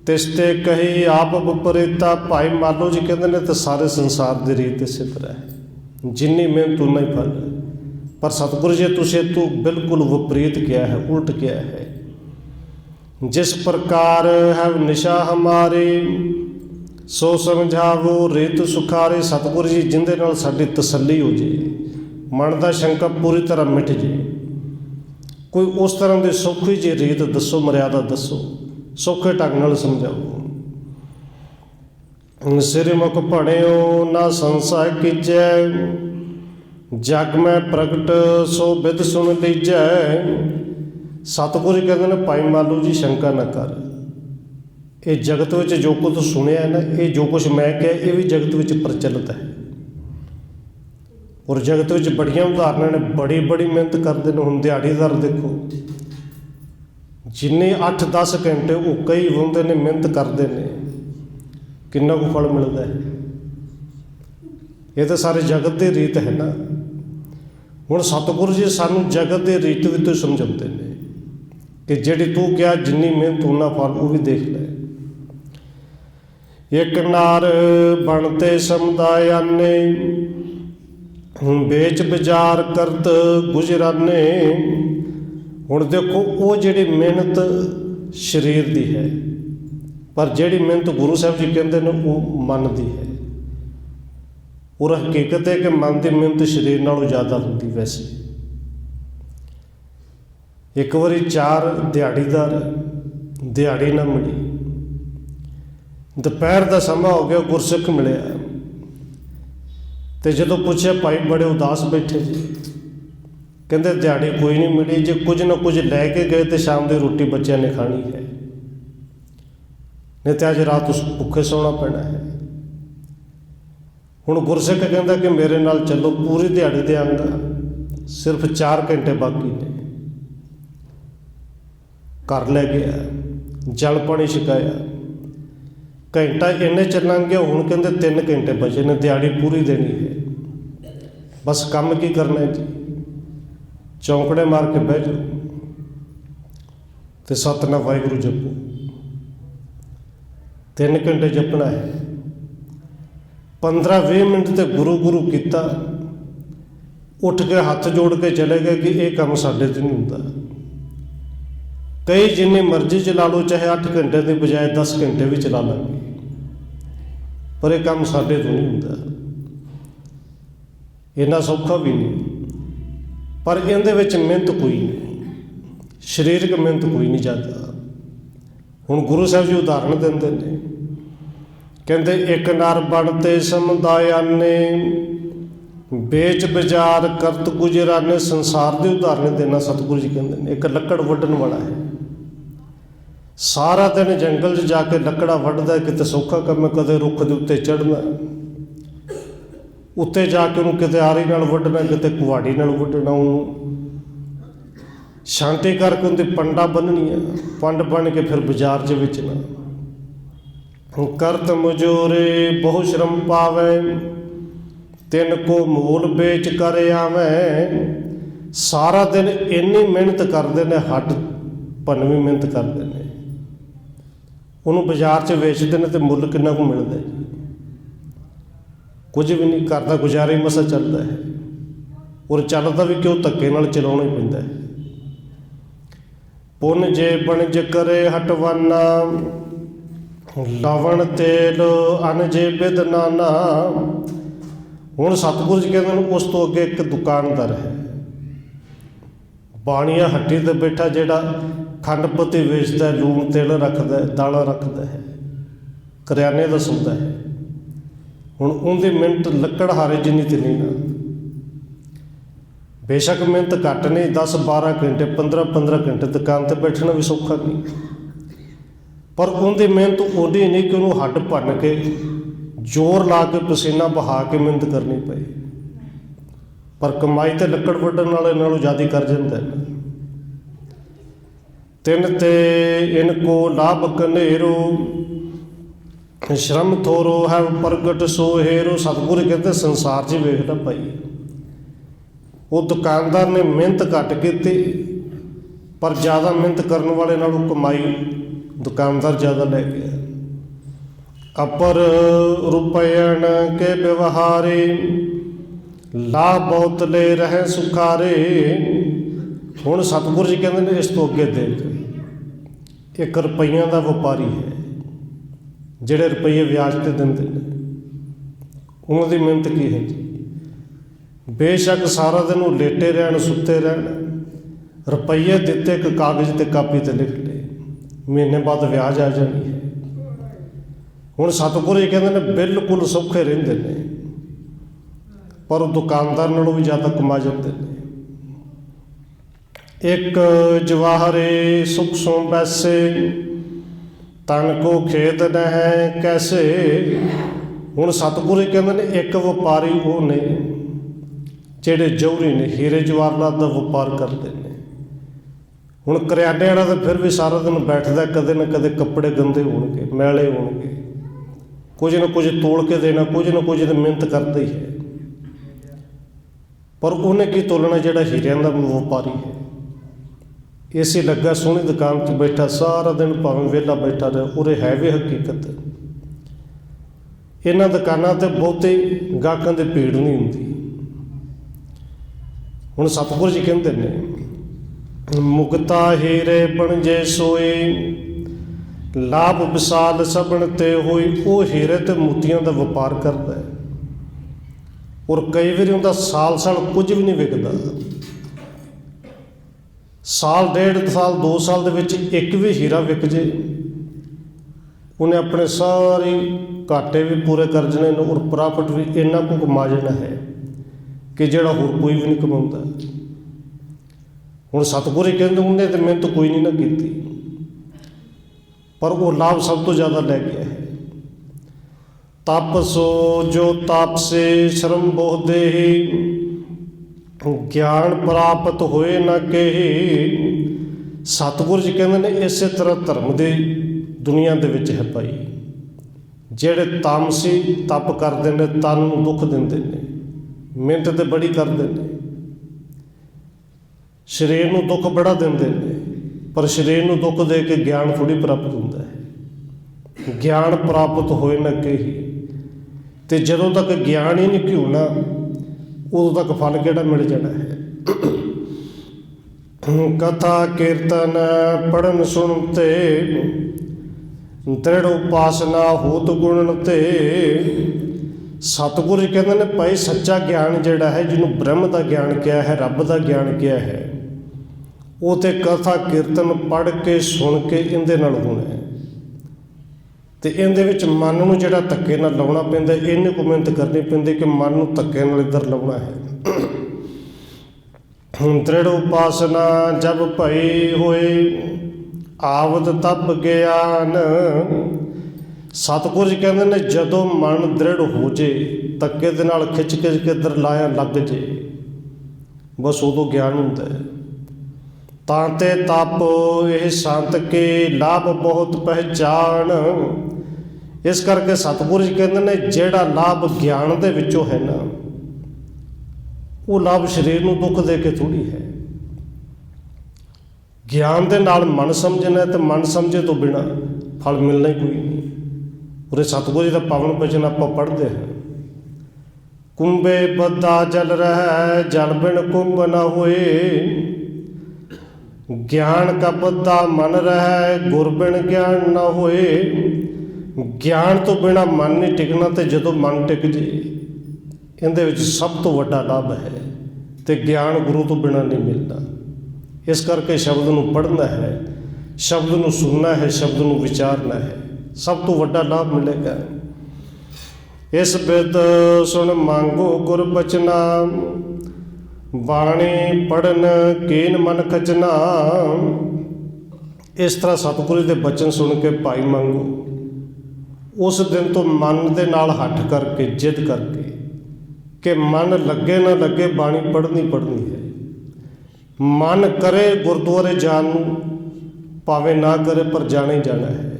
तिसते कही आप विपरीता। भाई मालो जी कहते हैं तो सारे संसार की रीत इस तरह है, जिन्नी मेहनत उन्ना ही फल है। पर सतगुरु जी तुझे तू बिल्कुल विपरीत किया है, उल्ट किया है। जिस प्रकार है निशा हमारी, सो समझावो रीत सुखारी। सतगुरु जी जिंदे नाल साडी तसल्ली हो जाए, मन का शंका पूरी तरह मिट जाए। कोई उस तरह की सौखी जी रीत दसो, मर्यादा दसो, सौखे ढंग नाल समझाओ। सिरमुख पढ़ियो ना संसार कीजै, जग में प्रगट सो बिद सुन लीजै। सतगुरु कहते हैं भाई मालू जी शंका न कर, ये जगत में जो कुछ सुनिया है ना, ये जो कुछ मैं कहा ये भी जगत में प्रचलित है। और जगत में बड़िया उदाहरण ने, बड़ी बड़ी मेहनत करते हैं। हुण दिहाड़ीदार देखो, जिन्ने 8-10 घंटे वो कई होंदे ने मेहनत करते हैं, किन्ना को फल मिलता है। ये तो सारे जगत की रीत है ना। हुण सतगुरु जी सानू जगत की रीत भी तो समझाते हैं कि जिहड़ी तू क्या जिन्नी मेहनत उन्ना फल वो भी देख ले। एक नार बनते समुदाय आने, बेच बाजार करत गुजराने। हुण देखो वो जिहड़ी मेहनत शरीर दी है, पर जिहड़ी मेहनत गुरु साहब जी कहते हैं वो मन दी है। और हकीकत है कि मन की मेहनत शरीर नालों ज़्यादा होती। वैसे एक बारी 4 दिहाड़ीदार दिहाड़ी ना मिली, दोपहर का समा हो गया, गुरसिख मिलिया तो जो पूछा भाई बड़े उदास बैठे जी, कहते दिहाड़ी कोई नहीं मिली, जो कुछ ना कुछ लैके गए तो शाम की रोटी बच्चों ने खानी है, नहीं तो अज रात उस भुखे सोना पैना है। हुण गुरसिख कहता कि मेरे नाल चलो, पूरी दिहाड़ी देंगा, सिर्फ 4 घंटे बाकी ने। घर लै गया, जल पानी छकाया, घंटा इन्ने च लंघ गया। हुण कहते 3 घंटे बचे ने, दिहाड़ी पूरी देनी है, बस काम की करना है जी, चौंकड़े मार के बह जाओ तो सतनाम वाहिगुरू जपो। 3 घंटे जपना है। 15-20 मिनट तो गुरु गुरु किया, उठ के हाथ जोड़ के चले गए कि यह काम साडे तो नहीं होंदा। कई जिन्नी मर्जी चला लो, चाहे 8 घंटे की बजाय 10 घंटे भी चला लेंगे, पर यह काम साडे तो नहीं होंदा। इन्ना सौखा भी नहीं, पर इहदे विच मेहनत कोई नहीं, शरीरक मेहनत कोई नहीं ज़्यादा। हुण गुरु साहब जी उदाहरण देंदे ने, कहते एक नार बनते समुदाय आने, बेच बाजार करत गुजराने। संसार की उदाहरण देना सतगुरु जी कहते हैं। एक लकड़ वड्ढन वाला है, सारा दिन जंगल च जाके लकड़ा वड्ढदा, किते सौखा काम है, कदे रुख के उत्ते चढ़ना, उत्ते जाके उन्होंने किते आरी नाल वड्ढना, किते कुहाड़ी नाल वड्ढना, उन्होंने छांटी करके उनकी पंडा बन्ननियां, पंड बन के फिर बाजार च बेचना। करत मजूरे बहु श्रम पावे, तिन को मूल बेच कर आवे। सारा दिन इन्नी मेहनत करते हैं, हट भनवी मेहनत करते हैं, उन्होंने बाजार च वेचते हैं तो मुल किन्ना को मिलता है? कुछ भी नहीं, घर का गुजारा ही मसा चलता है। और चलता भी क्यों, धक्के नाल चलाउणा ही पैंदा है। पुन जे बनज करे हटवाना, लवण तेल अन जे बिद नाना। हुण सतगुरु जी कहते हैं उस तो अगे एक दुकानदार है, बाणिया हट्टी ते बैठा, जिहड़ा खंड पत्ती वेचता है, लूण तेल रखता है, दालां रखता है, करियाने का सौदा है। हुण उनकी मिहनत लकड़ हारे जिन्नी तो नहीं ना। बेशक मेहनत घट नहीं, 10-12 घंटे 15-15 घंटे दुकान पर बैठना भी सौखा नहीं, पर उनकी मेहनत उन्नी नहीं कि उन्होंने हड्ड भन के जोर ला के पसीना बहा के मेहनत करनी पई। पर कमाई तो लकड़ वड्ढन वाले नालों ज़्यादा कर जाता है। तिन ते इनको लाभ कनेरो, श्रम थोरो है प्रगट सो हेरो। सतगुरु कहते संसार च वेखना भाई, वो दुकानदार ने मेहनत घट की, पर ज़्यादा मेहनत करने वाले नालों कमाई दुकानदार ज़्यादा ले गया। अपर रुपयन के व्यवहारे, लाभ बहुत ले रहे सुखारे। हुण सतगुरु जी कहते हैं इस तो अगे देख, एक रुपइया का व्यापारी है, जिहड़े रुपये व्याज ते दिंदे ने, उन्होंने मेहनत की है जी। बेशक सारा दिन वो लेटे रहन, सुते रहन, रुपये दिते, एक कागज़ ते कापी ते लिख ले, महीने बाद व्याज आ जानी है। हुण सतगुरु जी कहते हैं बिल्कुल सौखे रहिंदे ने, पर दुकानदार नालों भी ज़्यादा कमा जाते हैं। ਇੱਕ ਜਵਾਹਰੇ ਸੁਖ ਸੋ ਬੈਸੇ, ਤਨ ਕੋ ਖੇਦ ਨਹਿ ਕੈਸੇ। ਹੁਣ ਸਤਿਗੁਰੂ ਕਹਿੰਦੇ ਨੇ ਇੱਕ ਵਪਾਰੀ ਉਹ ਨੇ ਜਿਹੜੇ ਜੌਹਰੀ ਨੇ, ਹੀਰੇ ਜਵਾਹਰਾਤ ਦਾ ਵਪਾਰ ਕਰਦੇ ਨੇ। ਹੁਣ ਕਰਿਆਨੇ ਵਾਲਾ ਤਾਂ ਫਿਰ ਵੀ ਸਾਰਾ ਦਿਨ ਬੈਠਦਾ, ਕਦੇ ਨਾ ਕਦੇ ਕੱਪੜੇ ਗੰਦੇ ਹੋਣਗੇ, ਮੈਲੇ ਹੋਣਗੇ, ਕੁਝ ਨਾ ਕੁਝ ਤੋਲ ਕੇ ਦੇਣਾ, ਕੁਝ ਨਾ ਕੁਝ ਤਾਂ ਮਿਹਨਤ ਕਰਦਾ ਹੀ ਹੈ। ਪਰ ਉਹਨੇ ਕੀ ਤੋਲਣਾ ਜਿਹੜਾ ਹੀਰਿਆਂ ਦਾ ਵਪਾਰੀ ਹੈ। ਇਸੇ ਲੱਗਾ ਸੋਹਣੀ ਦੁਕਾਨ 'ਚ ਬੈਠਾ ਸਾਰਾ ਦਿਨ, ਭਾਵੇਂ ਵਿਹਲਾ ਬੈਠਾ ਰਹੇ, ਉਰੇ ਹੈ ਵੀ ਹਕੀਕਤ। ਇਹਨਾਂ ਦੁਕਾਨਾਂ 'ਤੇ ਬਹੁਤੇ ਗਾਹਕਾਂ ਦੀ ਭੀੜ ਨਹੀਂ ਹੁੰਦੀ। ਹੁਣ ਸਤਿਗੁਰੂ ਜੀ ਕਹਿੰਦੇ ਨੇ ਮੁਕਤਾ ਹੀਰੇ ਬਣਜੇ ਸੋਏ, ਲਾਭ ਵਿਸਾਲ ਸਭਨ ਤੇ ਹੋਈ। ਉਹ ਹੀਰੇ ਤੇ ਮੋਤੀਆਂ ਦਾ ਵਪਾਰ ਕਰਦਾ ਹੈ, ਔਰ ਕਈ ਵਾਰੀ ਉਹਦਾ ਸਾਲ ਕੁਝ ਵੀ ਨਹੀਂ ਵਿਕਦਾ। ਸਾਲ, ਡੇਢ ਸਾਲ, 2 ਸਾਲ ਦੇ ਵਿੱਚ ਇੱਕ ਵੀ ਹੀਰਾ ਵਿਕ ਜੇ, ਉਹਨੇ ਆਪਣੇ ਸਾਰੇ ਘਾਟੇ ਵੀ ਪੂਰੇ ਕਰ ਜਾਣੇ ਨੇ, ਔਰ ਪ੍ਰਾਫਿਟ ਵੀ ਇੰਨਾ ਕੁ ਕਮਾ ਜਾਣਾ ਹੈ ਕਿ ਜਿਹੜਾ ਹੋਰ ਕੋਈ ਵੀ ਨਹੀਂ ਕਮਾਉਂਦਾ। ਹੁਣ ਸਤਿਗੁਰੂ ਕਹਿੰਦੇ ਉਹਨੇ ਤਾਂ ਮਿਹਨਤ ਕੋਈ ਨਹੀਂ ਨਾ ਕੀਤੀ, ਪਰ ਉਹ ਲਾਭ ਸਭ ਤੋਂ ਜ਼ਿਆਦਾ ਲੈ ਗਿਆ ਹੈ। ਤਪ ਸੋ ਜੋ ਤਾਪਸੇ ਸ਼ਰਮ ਬਹੁ ਦੇਹੀ, ਗਿਆਨ ਪ੍ਰਾਪਤ ਹੋਏ ਨਾ ਕਹੀ। ਸਤਿਗੁਰੂ ਜੀ ਕਹਿੰਦੇ ਨੇ ਇਸੇ ਤਰ੍ਹਾਂ ਧਰਮ ਦੀ ਦੁਨੀਆ ਦੇ ਵਿੱਚ ਹੈ ਭਾਈ। ਜਿਹੜੇ ਤਾਮਸੀ ਤਪ ਕਰਦੇ ਨੇ, ਤਨ ਨੂੰ ਦੁੱਖ ਦਿੰਦੇ ਨੇ, ਮਿਹਨਤ ਤੇ ਬੜੀ ਕਰਦੇ ਨੇ, ਸਰੀਰ ਨੂੰ ਦੁੱਖ ਬੜਾ ਦਿੰਦੇ ਨੇ, ਪਰ ਸਰੀਰ ਨੂੰ ਦੁੱਖ ਦੇ ਕੇ ਗਿਆਨ ਥੋੜ੍ਹੀ ਪ੍ਰਾਪਤ ਹੁੰਦਾ ਹੈ। ਗਿਆਨ ਪ੍ਰਾਪਤ ਹੋਏ ਨਾ ਕਹੀ, ਤੇ ਜਦੋਂ ਤੱਕ ਗਿਆਨ ਹੀ ਨਹੀਂ ਘਿਉਣਾ, ਉਦੋਂ ਤੱਕ ਫਲ ਕਿਹੜਾ ਮਿਲ ਜਾਣਾ ਹੈ। ਕਥਾ ਕੀਰਤਨ ਪੜਨ ਸੁਣ ਤੇ, ਦ੍ਰਿੜ ਉਪਾਸਨਾ ਹੋਤ ਗੁਣਨ ਤੇ। ਸਤਿਗੁਰੂ ਜੀ ਕਹਿੰਦੇ ਨੇ ਭਾਈ ਸੱਚਾ ਗਿਆਨ ਜਿਹੜਾ ਹੈ, ਜਿਹਨੂੰ ਬ੍ਰਹਮ ਦਾ ਗਿਆਨ ਕਿਹਾ ਹੈ, ਰੱਬ ਦਾ ਗਿਆਨ ਕਿਹਾ ਹੈ, ਉਹ ਤੇ ਕਥਾ ਕੀਰਤਨ ਪੜ੍ਹ ਕੇ ਸੁਣ ਕੇ ਇਹਦੇ ਨਾਲ ਹੋਣਾ ਹੈ। ਤੇ ਇਹਦੇ ਵਿੱਚ ਮਨ ਨੂੰ ਜਿਹੜਾ ਧੱਕੇ ਨਾਲ ਲਾਉਣਾ ਪੈਂਦਾ, ਇਹਨੇ ਕੁ ਮਿਹਨਤ ਕਰਨੀ ਪੈਂਦੀ ਕਿ ਮਨ ਨੂੰ ਧੱਕੇ ਨਾਲ ਇੱਧਰ ਲਾਉਣਾ ਹੈ। ਦ੍ਰਿੜ ਉਪਾਸਨਾ ਜਬ ਭਈ ਹੋਏ, ਆਵਤ ਤਪ ਗਿਆਨ। ਸਤਿਗੁਰੂ ਜੀ ਕਹਿੰਦੇ ਨੇ ਜਦੋਂ ਮਨ ਦ੍ਰਿੜ ਹੋ ਜੇ, ਧੱਕੇ ਦੇ ਨਾਲ ਖਿੱਚ ਕੇ ਇੱਧਰ ਲਾਇਆ ਲੱਗ ਜੇ, ਬਸ ਉਦੋਂ ਗਿਆਨ ਹੁੰਦਾ ਹੈ। ਤਾਂ ਤੇ ਤਪ ਇਹ ਸੰਤ ਕੇ ਲਾਭ ਬਹੁਤ ਪਹਿਚਾਣ। ਇਸ ਕਰਕੇ ਸਤਿਗੁਰੂ ਜੀ ਕਹਿੰਦੇ ਨੇ ਜਿਹੜਾ ਲਾਭ ਗਿਆਨ ਦੇ ਵਿੱਚੋਂ ਹੈ ਨਾ, ਉਹ ਲਾਭ ਸਰੀਰ ਨੂੰ ਦੁੱਖ ਦੇ ਕੇ ਥੋੜ੍ਹੀ ਹੈ। ਗਿਆਨ ਦੇ ਨਾਲ ਮਨ ਸਮਝਣਾ, ਤੇ ਮਨ ਸਮਝੇ ਤੋਂ ਬਿਨਾਂ ਫਲ ਮਿਲਣਾ ਹੀ ਕੋਈ ਨਹੀਂ। ਉਰੇ ਸਤਿਗੁਰੂ ਜੀ ਦਾ ਪਾਵਨ ਬਚਨ ਆਪਾਂ ਪੜ੍ਹਦੇ ਹਾਂ, ਕੁੰਭੇ ਬੱਧਾ ਜਲ ਰਹਿ, ਜਲ ਬਿਨ ਕੁੰਭ ਨਾ ਹੋਏ। ਗਿਆਨ ਕਾ ਬੱਧਾ ਮਨ ਰਹਿ, ਗੁਰ ਬਿਨ ਗਿਆਨ ਨਾ ਹੋਏ। ਗਿਆਨ ਤੋਂ ਬਿਨਾਂ ਮਨ ਨਹੀਂ ਟਿਕਣਾ, ਤੇ ਜਦੋਂ ਮਨ ਟਿਕ ਜੇ, ਇਹਦੇ ਵਿੱਚ ਸਭ ਤੋਂ ਵੱਡਾ ਲਾਭ ਹੈ। ਤੇ ਗਿਆਨ ਗੁਰੂ ਤੋਂ ਬਿਨਾਂ ਨਹੀਂ ਮਿਲਦਾ। ਇਸ ਕਰਕੇ ਸ਼ਬਦ ਨੂੰ ਪੜ੍ਹਨਾ ਹੈ, ਸ਼ਬਦ ਨੂੰ ਸੁਣਨਾ ਹੈ, ਸ਼ਬਦ ਨੂੰ ਵਿਚਾਰਨਾ ਹੈ, ਸਭ ਤੋਂ ਵੱਡਾ ਲਾਭ ਮਿਲੇਗਾ। ਇਸ ਬਿਦ ਸੁਣ ਮੰਗੋ ਗੁਰ ਬਚਨਾ, ਬਾਣੀ ਪੜਨ ਕੀਨ ਮਨ ਖਚਨਾ। ਇਸ ਤਰ੍ਹਾਂ ਸਤਿਗੁਰੂ ਦੇ ਬਚਨ ਸੁਣ ਕੇ ਭਾਈ ਮੰਗੋ, ਉਸ ਦਿਨ ਤੋਂ ਮਨ ਦੇ ਨਾਲ ਹੱਠ ਕਰਕੇ, ਜਿੱਦ ਕਰਕੇ ਕਿ ਮਨ ਲੱਗੇ ਨਾ ਲੱਗੇ ਬਾਣੀ ਪੜ੍ਹਨੀ ਹੈ। ਮਨ ਕਰੇ ਗੁਰਦੁਆਰੇ ਜਾਣ ਨੂੰ, ਭਾਵੇਂ ਨਾ ਕਰੇ ਪਰ ਜਾਣਾ ਹੀ ਜਾਣਾ ਹੈ।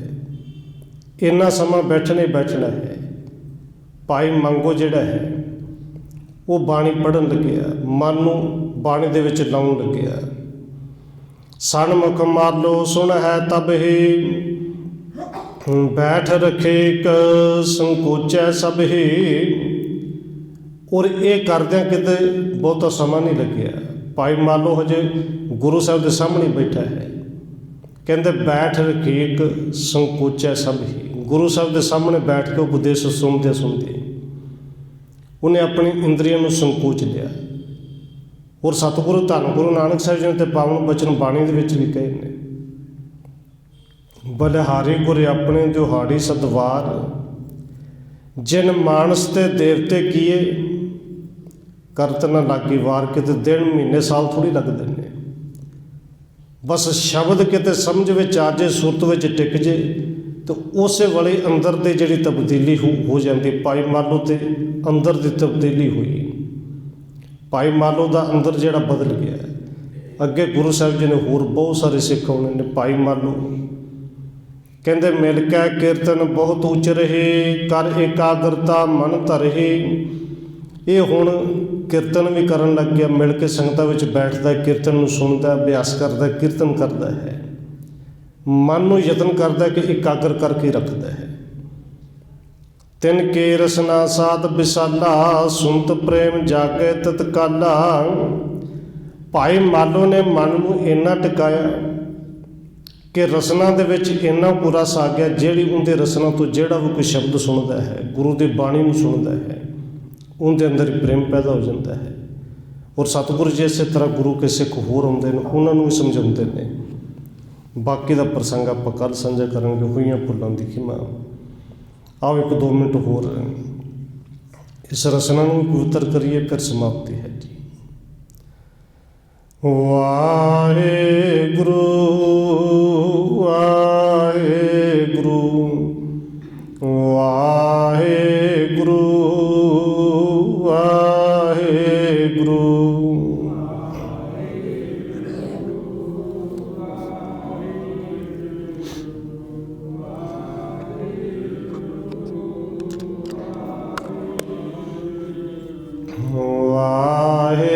ਇੰਨਾ ਸਮਾਂ ਬੈਠਣਾ ਹੀ ਬੈਠਣਾ ਹੈ। ਭਾਈ ਮੰਗੋ ਜਿਹੜਾ ਹੈ ਉਹ ਬਾਣੀ ਪੜ੍ਹਨ ਲੱਗਿਆ, ਮਨ ਨੂੰ ਬਾਣੀ ਦੇ ਵਿੱਚ ਲਾਉਣ ਲੱਗਿਆ। ਸਨਮੁਖ ਮਾਲੋ ਸੁਣ ਹੈ ਤਬ ਹੀ, ਬੈਠ ਰਖੇ ਕ ਸੰਕੋਚੈ ਸਭ ਹੀ। ਔਰ ਇਹ ਕਰਦਿਆਂ ਕਿਤੇ ਬਹੁਤਾ ਸਮਾਂ ਨਹੀਂ ਲੱਗਿਆ। ਭਾਈ ਮਾਲੋ ਹਜੇ ਗੁਰੂ ਸਾਹਿਬ ਦੇ ਸਾਹਮਣੇ ਬੈਠਾ ਹੈ, ਕਹਿੰਦੇ ਬੈਠ ਰਖੀਕ ਸੰਕੋਚੈ ਸਭ ਹੀ। ਗੁਰੂ ਸਾਹਿਬ ਦੇ ਸਾਹਮਣੇ ਬੈਠ ਕੇ ਉਪਦੇਸ਼ ਸੁਣਦੇ ਉਹਨੇ ਆਪਣੀ ਇੰਦਰੀਆਂ ਨੂੰ ਸੰਕੋਚ ਲਿਆ। ਔਰ ਸਤਿਗੁਰੂ ਧੰਨ ਗੁਰੂ ਨਾਨਕ ਸਾਹਿਬ ਜੀ ਨੇ ਤੇ ਪਾਵਨ ਬਚਨ ਬਾਣੀ ਦੇ ਵਿੱਚ ਵੀ ਕਹੇ ਨੇ, ਬਲਿਹਾਰੀ ਗੁਰ ਆਪਣੇ ਦਿਹਾੜੀ ਸਦਵਾਰ, ਜਿਨ ਮਾਨਸ ਤੇ ਦੇਵਤੇ ਕੀਏ, ਕਰਤ ਨਾ ਲਾਗੀ ਵਾਰ। ਕਿਤੇ ਦਿਨ ਮਹੀਨੇ ਸਾਲ ਥੋੜ੍ਹੀ ਲੱਗਦੇ ਨੇ। बस शब्द किते समझ विच आ जाए, सुरत विच टिक जाए, तो उस वेले अंदर ਦੀ ਜਿਹੜੀ ਤਬਦੀਲੀ ਹੋ ਜਾਂਦੀ। ਭਾਈ ਮਾਲੋ ਤੇ ਅੰਦਰ ਦੀ ਤਬਦੀਲੀ ਹੋਈ। ਭਾਈ ਮਾਲੋ ਦਾ ਅੰਦਰ ਜਿਹੜਾ ਬਦਲ ਗਿਆ। ਅੱਗੇ ਗੁਰੂ ਸਾਹਿਬ ਜੀ ਨੇ ਹੋਰ ਬਹੁਤ ਸਾਰੇ ਸਿੱਖ ਆਉਣੇ ਨੇ। ਭਾਈ ਮਾਲੋ ਕਹਿੰਦੇ ਮਿਲ ਕੇ ਕੀਰਤਨ ਬਹੁਤ ਉੱਚ ਰਹੇ, ਕਰ ਇਕਾਗਰਤਾ ਮਨ ਧਰੇ। ਇਹ ਹੁਣ ਕੀਰਤਨ ਵੀ ਕਰਨ ਲੱਗ ਗਿਆ, ਮਿਲ ਕੇ ਸੰਗਤਾਂ ਵਿੱਚ ਬੈਠਦਾ, ਕੀਰਤਨ ਨੂੰ ਸੁਣਦਾ, ਅਭਿਆਸ ਕਰਦਾ, ਕੀਰਤਨ ਕਰਦਾ ਹੈ, ਮਨ ਨੂੰ ਯਤਨ ਕਰਦਾ ਕਿ ਇਕਾਗਰ ਕਰਕੇ ਰੱਖਦਾ ਹੈ। ਤਿਨ ਕੇ ਰਸਨਾ ਸਾਧ ਵਿਸਾਲਾ, ਸੁਨਤ ਪ੍ਰੇਮ ਜਾਗੇ ਤਤਕਾਲਾ। ਭਾਈ ਮਾਲੋ ਨੇ ਮਨ ਨੂੰ ਇੰਨਾ ਟਿਕਾਇਆ ਕਿ ਰਸਨਾ ਦੇ ਵਿੱਚ ਇੰਨਾ ਕੁ ਰਸ ਆ ਗਿਆ, ਜਿਹੜੀ ਉਹਦੇ ਰਸਨਾ ਤੋਂ ਜਿਹੜਾ ਵੀ ਕੋਈ ਸ਼ਬਦ ਸੁਣਦਾ ਹੈ, ਗੁਰੂ ਦੀ ਬਾਣੀ ਨੂੰ ਸੁਣਦਾ ਹੈ, ਉਹਦੇ ਅੰਦਰ ਪ੍ਰੇਮ ਪੈਦਾ ਹੋ ਜਾਂਦਾ ਹੈ। ਔਰ ਸਤਿਗੁਰੂ ਜੀ ਇਸੇ ਤਰ੍ਹਾਂ ਗੁਰੂ ਕੇ ਸਿੱਖ ਹੋਰ ਆਉਂਦੇ ਨੇ, ਉਹਨਾਂ ਨੂੰ ਵੀ ਸਮਝਾਉਂਦੇ ਨੇ। ਬਾਕੀ ਦਾ ਪ੍ਰਸੰਗ ਆਪਾਂ ਕੱਲ੍ਹ ਸਾਂਝਾ ਕਰਾਂਗੇ, ਹੋਈਆਂ ਭੁੱਲਾਂ ਦੀ ਖਿਮਾ। ਆਓ 1-2 ਮਿੰਟ ਹੋਰ ਇਸ ਰਸਨਾ ਨੂੰ ਪਵਿੱਤਰ ਕਰੀਏ, ਫਿਰ ਸਮਾਪਤੀ ਹੈ ਜੀ। ਵਾਹਿਗੁਰੂ ਵਾਹਿਗੁਰੂ ਵਾਹਿਗੁਰੂ ਵਾਹਿਗੁਰੂ। ਵਾਹਿਗੁਰੂ